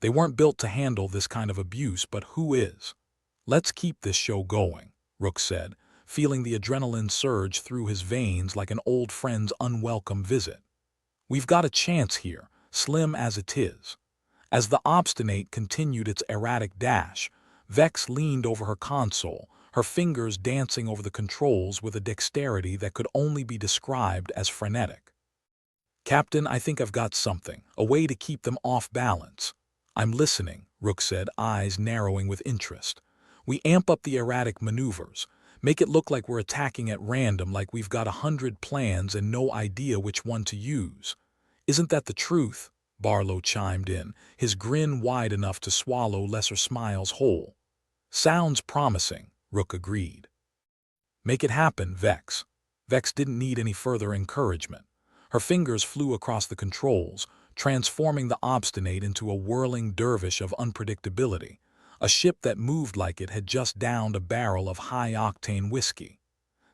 A: "They weren't built to handle this kind of abuse, but who is?" "Let's keep this show going," Rook said, feeling the adrenaline surge through his veins like an old friend's unwelcome visit. "We've got a chance here, slim as it is." As the Obstinate continued its erratic dash, Vex leaned over her console, her fingers dancing over the controls with a dexterity that could only be described as frenetic. "Captain, I think I've got something, a way to keep them off balance." "I'm listening," Rook said, eyes narrowing with interest. "We amp up the erratic maneuvers. Make it look like we're attacking at random, like we've got 100 plans and no idea which one to use." "Isn't that the truth?" Barlow chimed in, his grin wide enough to swallow lesser smiles whole. "Sounds promising," Rook agreed. "Make it happen, Vex." Vex didn't need any further encouragement. Her fingers flew across the controls, transforming the Obstinate into a whirling dervish of unpredictability, a ship that moved like it had just downed a barrel of high-octane whiskey.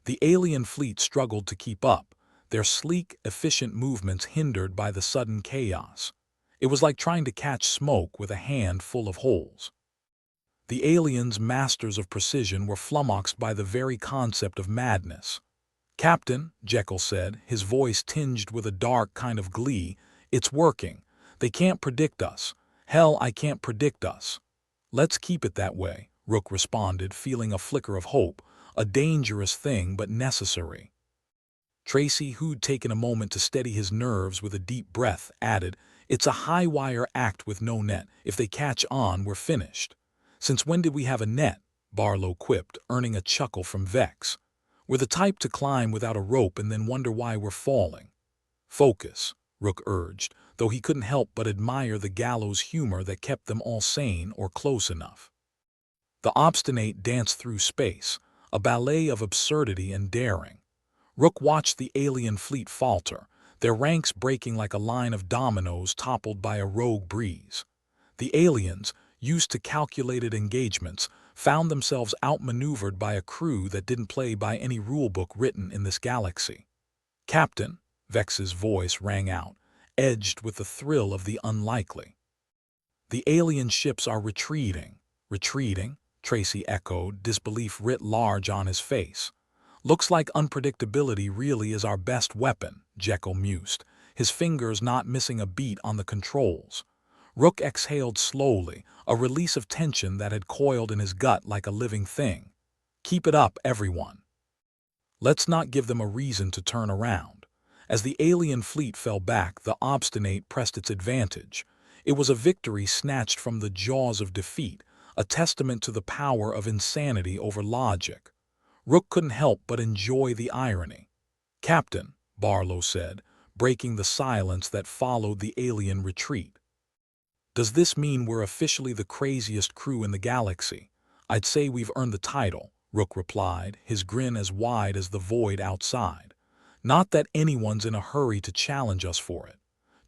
A: The alien fleet struggled to keep up, their sleek, efficient movements hindered by the sudden chaos. It was like trying to catch smoke with a hand full of holes. The aliens, masters of precision, were flummoxed by the very concept of madness. "Captain," Jekyll said, his voice tinged with a dark kind of glee, "it's working. They can't predict us. Hell, I can't predict us." "Let's keep it that way," Rook responded, feeling a flicker of hope, a dangerous thing but necessary. Tracy, who'd taken a moment to steady his nerves with a deep breath, added, "It's a high-wire act with no net. If they catch on, we're finished." "Since when did we have a net?" Barlow quipped, earning a chuckle from Vex. "We're the type to climb without a rope and then wonder why we're falling." "Focus," Rook urged, though he couldn't help but admire the gallows humor that kept them all sane or close enough. The Obstinate danced through space, a ballet of absurdity and daring. Rook watched the alien fleet falter, their ranks breaking like a line of dominoes toppled by a rogue breeze. The aliens, used to calculated engagements, found themselves outmaneuvered by a crew that didn't play by any rulebook written in this galaxy. "Captain," Vex's voice rang out, edged with the thrill of the unlikely. "The alien ships are retreating." "Retreating?" Tracy echoed, disbelief writ large on his face. "Looks like unpredictability really is our best weapon," Jekyll mused, his fingers not missing a beat on the controls. Rook exhaled slowly, a release of tension that had coiled in his gut like a living thing. Keep it up, everyone. Let's not give them a reason to turn around. As the alien fleet fell back, the obstinate pressed its advantage. It was a victory snatched from the jaws of defeat, a testament to the power of insanity over logic. Rook couldn't help but enjoy the irony. "Captain," Barlow said, breaking the silence that followed the alien retreat. "Does this mean we're officially the craziest crew in the galaxy?" "I'd say we've earned the title," Rook replied, his grin as wide as the void outside. "Not that anyone's in a hurry to challenge us for it."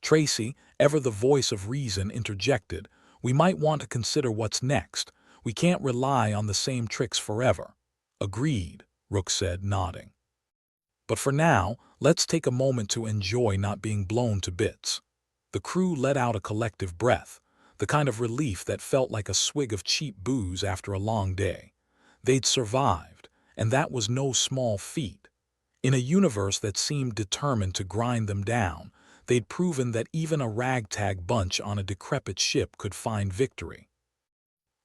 A: Tracy, ever the voice of reason, interjected, "We might want to consider what's next. We can't rely on the same tricks forever." "Agreed," Rook said, nodding. "But for now, let's take a moment to enjoy not being blown to bits." The crew let out a collective breath, the kind of relief that felt like a swig of cheap booze after a long day. They'd survived, and that was no small feat. In a universe that seemed determined to grind them down, they'd proven that even a ragtag bunch on a decrepit ship could find victory.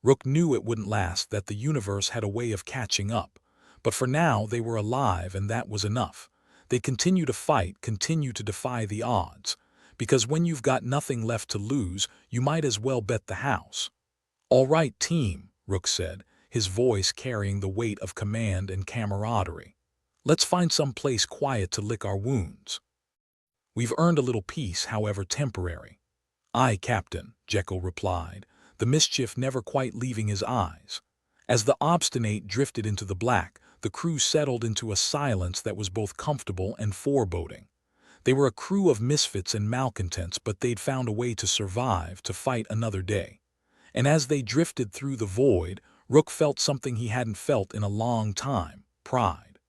A: Rook knew it wouldn't last, that the universe had a way of catching up, but for now they were alive, and that was enough. They'd continue to fight, continue to defy the odds, because when you've got nothing left to lose, you might as well bet the house. "All right, team," Rook said, his voice carrying the weight of command and camaraderie. "Let's find some place quiet to lick our wounds. We've earned a little peace, however temporary." "Aye, Captain," Jekyll replied, the mischief never quite leaving his eyes. As the obstinate drifted into the black, the crew settled into a silence that was both comfortable and foreboding. They were a crew of misfits and malcontents, but they'd found a way to survive, to fight another day. And as they drifted through the void, Rook felt something he hadn't felt in a long time: pride.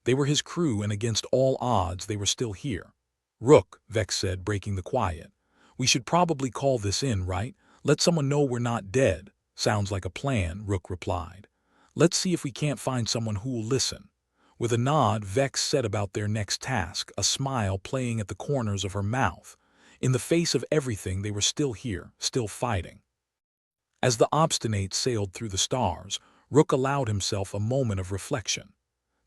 A: They were his crew, and against all odds they were still here. "Rook," Vex said, breaking the quiet, "we should probably call this in, right? Let someone know we're not dead." "Sounds like a plan," Rook replied. "Let's see if we can't find someone who'll listen." With a nod, Vex set about their next task, a smile playing at the corners of her mouth. In the face of everything, they were still here, still fighting. As the obstinate sailed through the stars, Rook allowed himself a moment of reflection.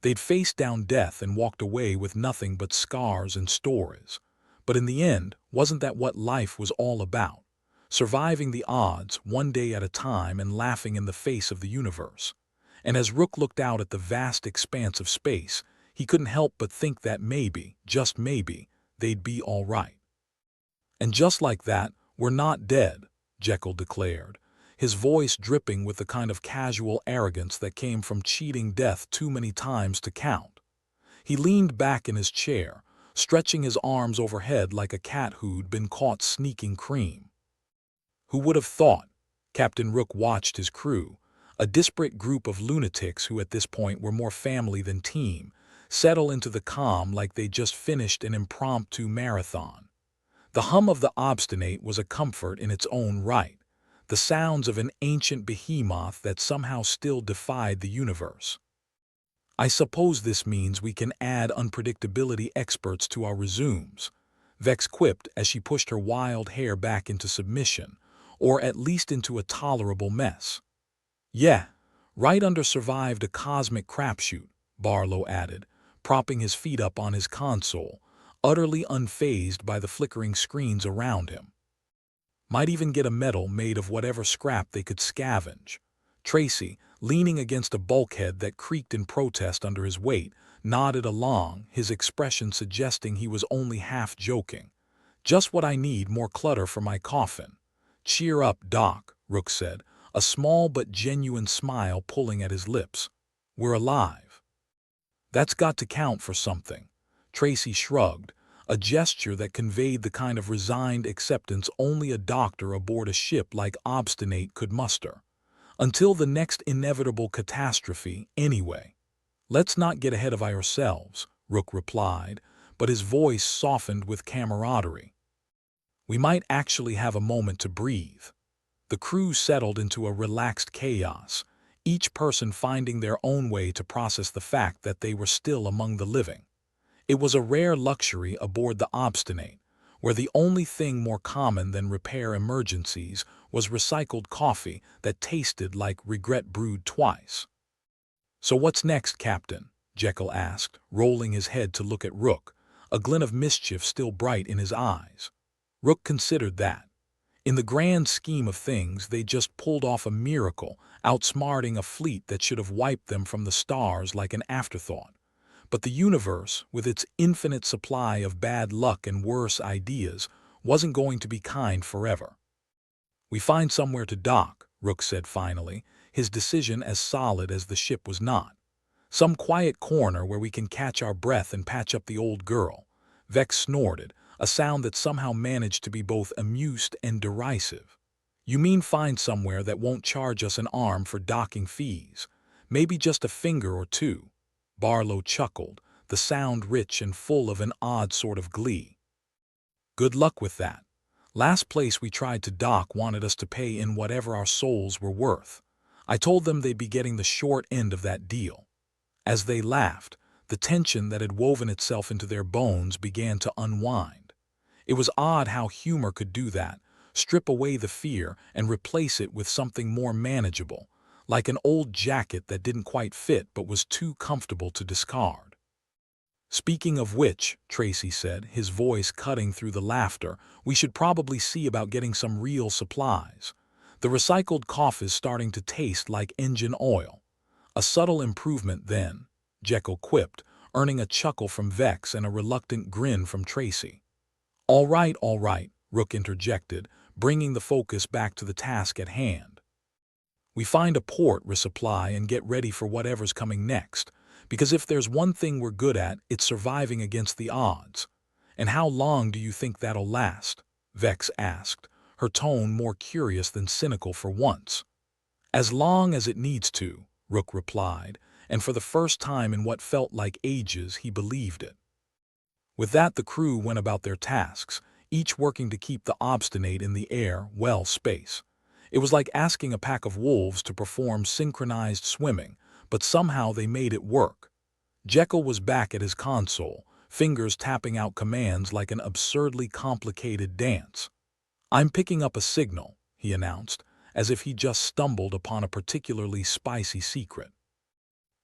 A: They'd faced down death and walked away with nothing but scars and stories. But in the end, wasn't that what life was all about? Surviving the odds, one day at a time, and laughing in the face of the universe. And as Rook looked out at the vast expanse of space, he couldn't help but think that maybe, just maybe, they'd be all right. "And just like that, we're not dead," Jekyll declared, his voice dripping with the kind of casual arrogance that came from cheating death too many times to count. He leaned back in his chair, stretching his arms overhead like a cat who'd been caught sneaking cream. "Who would have thought?" Captain Rook watched his crew, a disparate group of lunatics who at this point were more family than team, settle into the calm like they'd just finished an impromptu marathon. The hum of the obstinate was a comfort in its own right, the sounds of an ancient behemoth that somehow still defied the universe. "I suppose this means we can add unpredictability experts to our resumes," Vex quipped as she pushed her wild hair back into submission, or at least into a tolerable mess. "Yeah, right under survived a cosmic crapshoot," Barlow added, propping his feet up on his console, utterly unfazed by the flickering screens around him. "Might even get a medal made of whatever scrap they could scavenge." Tracy, leaning against a bulkhead that creaked in protest under his weight, nodded along, his expression suggesting he was only half joking. "Just what I need, more clutter for my coffin." "Cheer up, Doc," Rook said, a small but genuine smile pulling at his lips. "We're alive." "That's got to count for something." Tracy shrugged, a gesture that conveyed the kind of resigned acceptance only a doctor aboard a ship like Obstinate could muster. "Until the next inevitable catastrophe, anyway." "Let's not get ahead of ourselves," Rook replied, but his voice softened with camaraderie. "We might actually have a moment to breathe." The crew settled into a relaxed chaos, each person finding their own way to process the fact that they were still among the living. It was a rare luxury aboard the Obstinate, where the only thing more common than repair emergencies was recycled coffee that tasted like regret brewed twice. "So what's next, Captain?" Jekyll asked, rolling his head to look at Rook, a glint of mischief still bright in his eyes. Rook considered that. In the grand scheme of things, they just pulled off a miracle, outsmarting a fleet that should have wiped them from the stars like an afterthought. But the universe, with its infinite supply of bad luck and worse ideas, wasn't going to be kind forever. "We find somewhere to dock," Rook said finally, his decision as solid as the ship was not. "Some quiet corner where we can catch our breath and patch up the old girl." Vex snorted, a sound that somehow managed to be both amused and derisive. "You mean find somewhere that won't charge us an arm for docking fees? Maybe just a finger or two?" Barlow chuckled, the sound rich and full of an odd sort of glee. "Good luck with that. Last place we tried to dock wanted us to pay in whatever our souls were worth. I told them they'd be getting the short end of that deal." As they laughed, the tension that had woven itself into their bones began to unwind. It was odd how humor could do that, strip away the fear and replace it with something more manageable, like an old jacket that didn't quite fit but was too comfortable to discard. "Speaking of which," Tracy said, his voice cutting through the laughter, "we should probably see about getting some real supplies. The recycled coffee's starting to taste like engine oil." "A subtle improvement, then," Jekyll quipped, earning a chuckle from Vex and a reluctant grin from Tracy. All right," Rook interjected, bringing the focus back to the task at hand. "We find a port, resupply, and get ready for whatever's coming next, because if there's one thing we're good at, it's surviving against the odds." "And how long do you think that'll last?" Vex asked, her tone more curious than cynical for once. "As long as it needs to," Rook replied, and for the first time in what felt like ages he believed it. With that, the crew went about their tasks, each working to keep the Obstinate in the air, space. It was like asking a pack of wolves to perform synchronized swimming, but somehow they made it work. Jekyll was back at his console, fingers tapping out commands like an absurdly complicated dance. "I'm picking up a signal," he announced, as if he just stumbled upon a particularly spicy secret.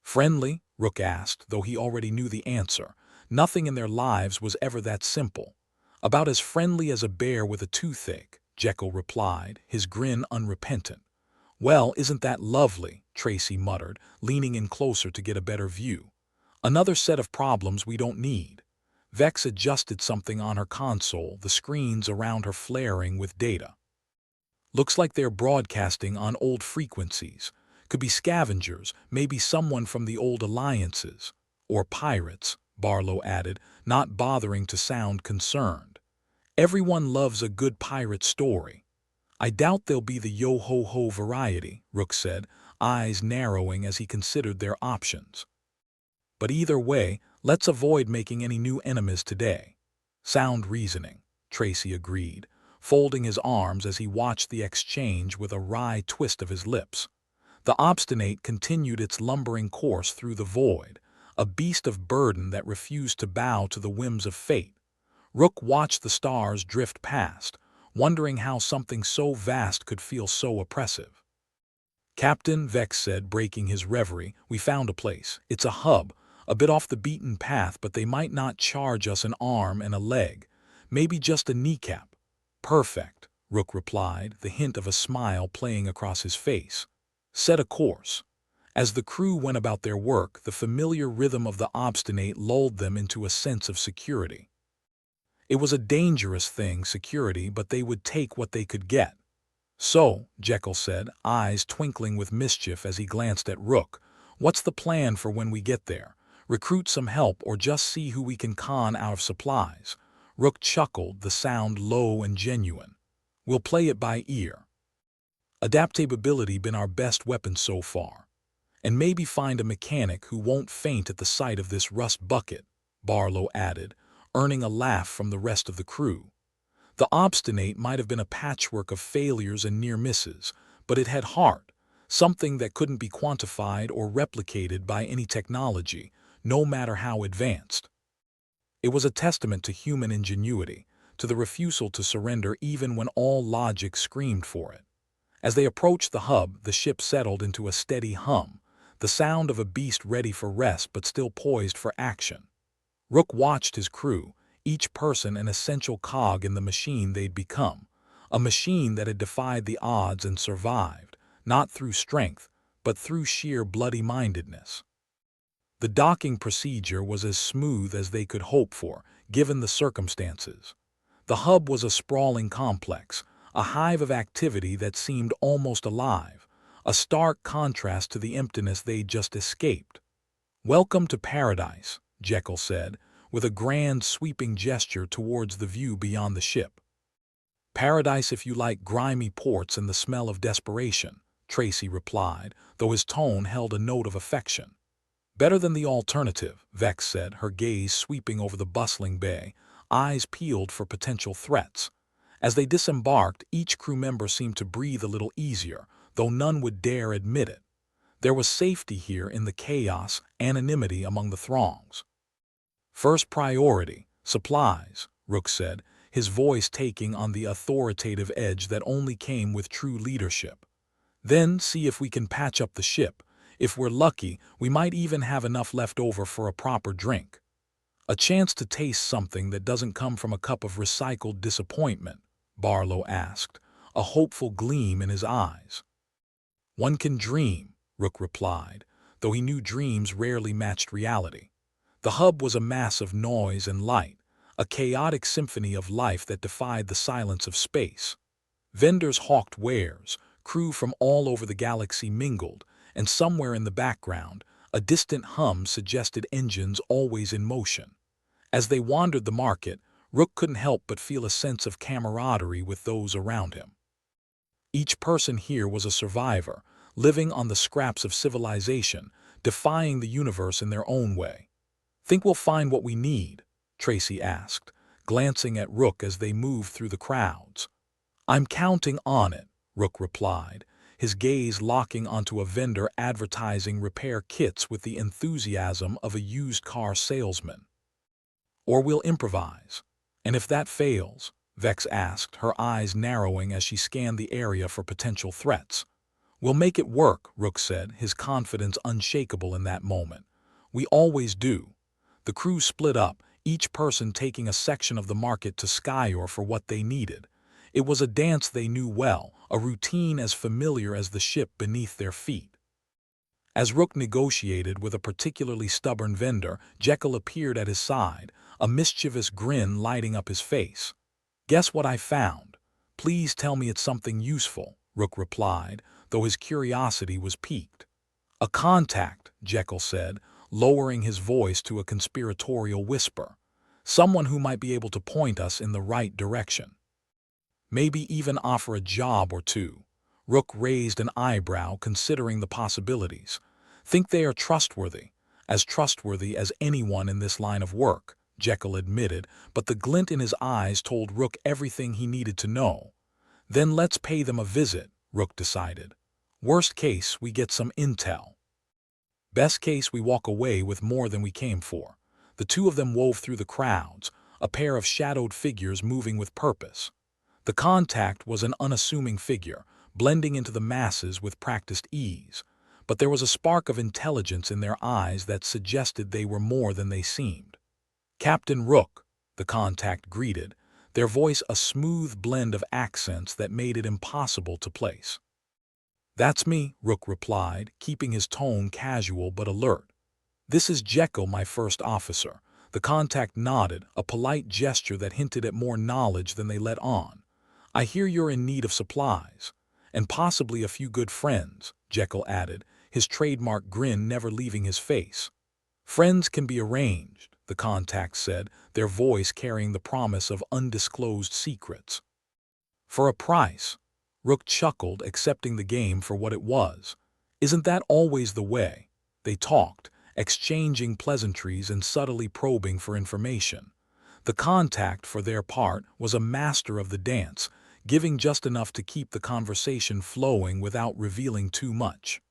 A: "Friendly?" Rook asked, though he already knew the answer. Nothing in their lives was ever that simple. "About as friendly as a bear with a toothache," Jekyll replied, his grin unrepentant. "Well, isn't that lovely?" Tracy muttered, leaning in closer to get a better view. "Another set of problems we don't need." Vex adjusted something on her console, the screens around her flaring with data. "Looks like they're broadcasting on old frequencies. Could be scavengers, maybe someone from the old alliances. Or pirates," Barlow added, not bothering to sound concerned. "Everyone loves a good pirate story." "I doubt they'll be the yo-ho-ho variety," Rook said, eyes narrowing as he considered their options. "But either way, let's avoid making any new enemies today." "Sound reasoning," Tracy agreed, folding his arms as he watched the exchange with a wry twist of his lips. The Obstinate continued its lumbering course through the void, a beast of burden that refused to bow to the whims of fate. Rook watched the stars drift past, wondering how something so vast could feel so oppressive. "Captain," Vex said, breaking his reverie, "we found a place. It's a hub, a bit off the beaten path, but they might not charge us an arm and a leg. Maybe just a kneecap." "Perfect," Rook replied, the hint of a smile playing across his face. "Set a course." As the crew went about their work, the familiar rhythm of the Obstinate lulled them into a sense of security. It was a dangerous thing, security, but they would take what they could get. "So," Jekyll said, eyes twinkling with mischief as he glanced at Rook, "what's the plan for when we get there? Recruit some help or just see who we can con out of supplies?" Rook chuckled, the sound low and genuine. "We'll play it by ear. Adaptability been our best weapon so far. And maybe find a mechanic who won't faint at the sight of this rust bucket," Barlow added, earning a laugh from the rest of the crew. The Obstinate might have been a patchwork of failures and near misses, but it had heart, something that couldn't be quantified or replicated by any technology, no matter how advanced. It was a testament to human ingenuity, to the refusal to surrender even when all logic screamed for it. As they approached the hub, the ship settled into a steady hum, the sound of a beast ready for rest but still poised for action. Rook watched his crew, each person an essential cog in the machine they'd become, a machine that had defied the odds and survived, not through strength, but through sheer bloody-mindedness. The docking procedure was as smooth as they could hope for, given the circumstances. The hub was a sprawling complex, a hive of activity that seemed almost alive, a stark contrast to the emptiness they'd just escaped. "Welcome to paradise," Jekyll said, with a grand sweeping gesture towards the view beyond the ship. "Paradise if you like grimy ports and the smell of desperation," Tracy replied, though his tone held a note of affection. "Better than the alternative," Vex said, her gaze sweeping over the bustling bay, eyes peeled for potential threats. As they disembarked, each crew member seemed to breathe a little easier, though none would dare admit it. There was safety here in the chaos, anonymity among the throngs. "First priority, supplies," Rook said, his voice taking on the authoritative edge that only came with true leadership. "Then see if we can patch up the ship. If we're lucky, we might even have enough left over for a proper drink. A chance to taste something that doesn't come from a cup of recycled disappointment," Barlow asked, a hopeful gleam in his eyes. "One can dream," Rook replied, though he knew dreams rarely matched reality. The hub was a mass of noise and light, a chaotic symphony of life that defied the silence of space. Vendors hawked wares, crew from all over the galaxy mingled, and somewhere in the background, a distant hum suggested engines always in motion. As they wandered the market, Rook couldn't help but feel a sense of camaraderie with those around him. Each person here was a survivor, living on the scraps of civilization, defying the universe in their own way. "Think we'll find what we need?" Tracy asked, glancing at Rook as they moved through the crowds. "I'm counting on it," Rook replied, his gaze locking onto a vendor advertising repair kits with the enthusiasm of a used car salesman. "Or we'll improvise. And if that fails?" Vex asked, her eyes narrowing as she scanned the area for potential threats. "We'll make it work," Rook said, his confidence unshakable in that moment. "We always do." The crew split up, each person taking a section of the market to scour for what they needed. It was a dance they knew well, a routine as familiar as the ship beneath their feet. As Rook negotiated with a particularly stubborn vendor, Jekyll appeared at his side, a mischievous grin lighting up his face. "Guess what I found?" "Please tell me it's something useful," Rook replied, though his curiosity was piqued. "A contact," Jekyll said, lowering his voice to a conspiratorial whisper. "Someone who might be able to point us in the right direction. Maybe even offer a job or two." Rook raised an eyebrow, considering the possibilities. "Think they are trustworthy?" "As trustworthy as anyone in this line of work," Jekyll admitted, but the glint in his eyes told Rook everything he needed to know. "Then let's pay them a visit," Rook decided. "Worst case, we get some intel. Best case, we walk away with more than we came for." The two of them wove through the crowds, a pair of shadowed figures moving with purpose. The contact was an unassuming figure, blending into the masses with practiced ease, but there was a spark of intelligence in their eyes that suggested they were more than they seemed. "Captain Rook," the contact greeted, their voice a smooth blend of accents that made it impossible to place. "That's me," Rook replied, keeping his tone casual but alert. "This is Jekyll, my first officer." The contact nodded, a polite gesture that hinted at more knowledge than they let on. "I hear you're in need of supplies. And possibly a few good friends," Jekyll added, his trademark grin never leaving his face. "Friends can be arranged," the contact said, their voice carrying the promise of undisclosed secrets. "For a price." Rook chuckled, accepting the game for what it was. "Isn't that always the way?" They talked, exchanging pleasantries and subtly probing for information. The contact, for their part, was a master of the dance, giving just enough to keep the conversation flowing without revealing too much.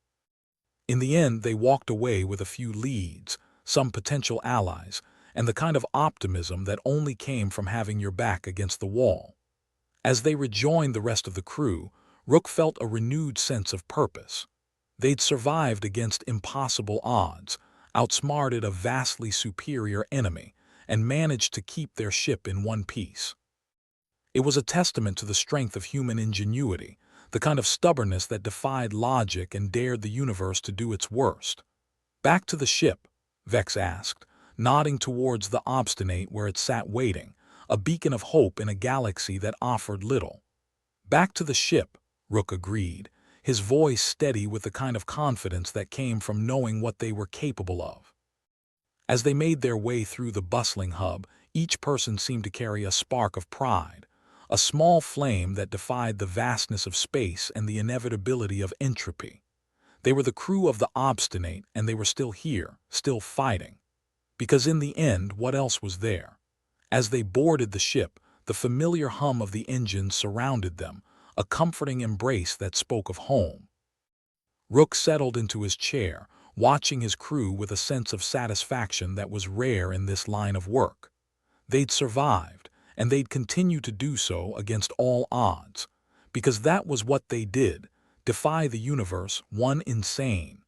A: In the end, they walked away with a few leads, some potential allies, and the kind of optimism that only came from having your back against the wall. As they rejoined the rest of the crew, Rook felt a renewed sense of purpose. They'd survived against impossible odds, outsmarted a vastly superior enemy, and managed to keep their ship in one piece. It was a testament to the strength of human ingenuity, the kind of stubbornness that defied logic and dared the universe to do its worst. "Back to the ship?" Vex asked, nodding towards the obstinate where it sat waiting, a beacon of hope in a galaxy that offered little. "Back to the ship," Rook agreed, his voice steady with the kind of confidence that came from knowing what they were capable of. As they made their way through the bustling hub, each person seemed to carry a spark of pride, a small flame that defied the vastness of space and the inevitability of entropy. They were the crew of the obstinate, and they were still here, still fighting. Because in the end, what else was there? As they boarded the ship, the familiar hum of the engines surrounded them, a comforting embrace that spoke of home. Rook settled into his chair, watching his crew with a sense of satisfaction that was rare in this line of work. They'd survived, and they'd continue to do so against all odds, because that was what they did, defy the universe, one insane,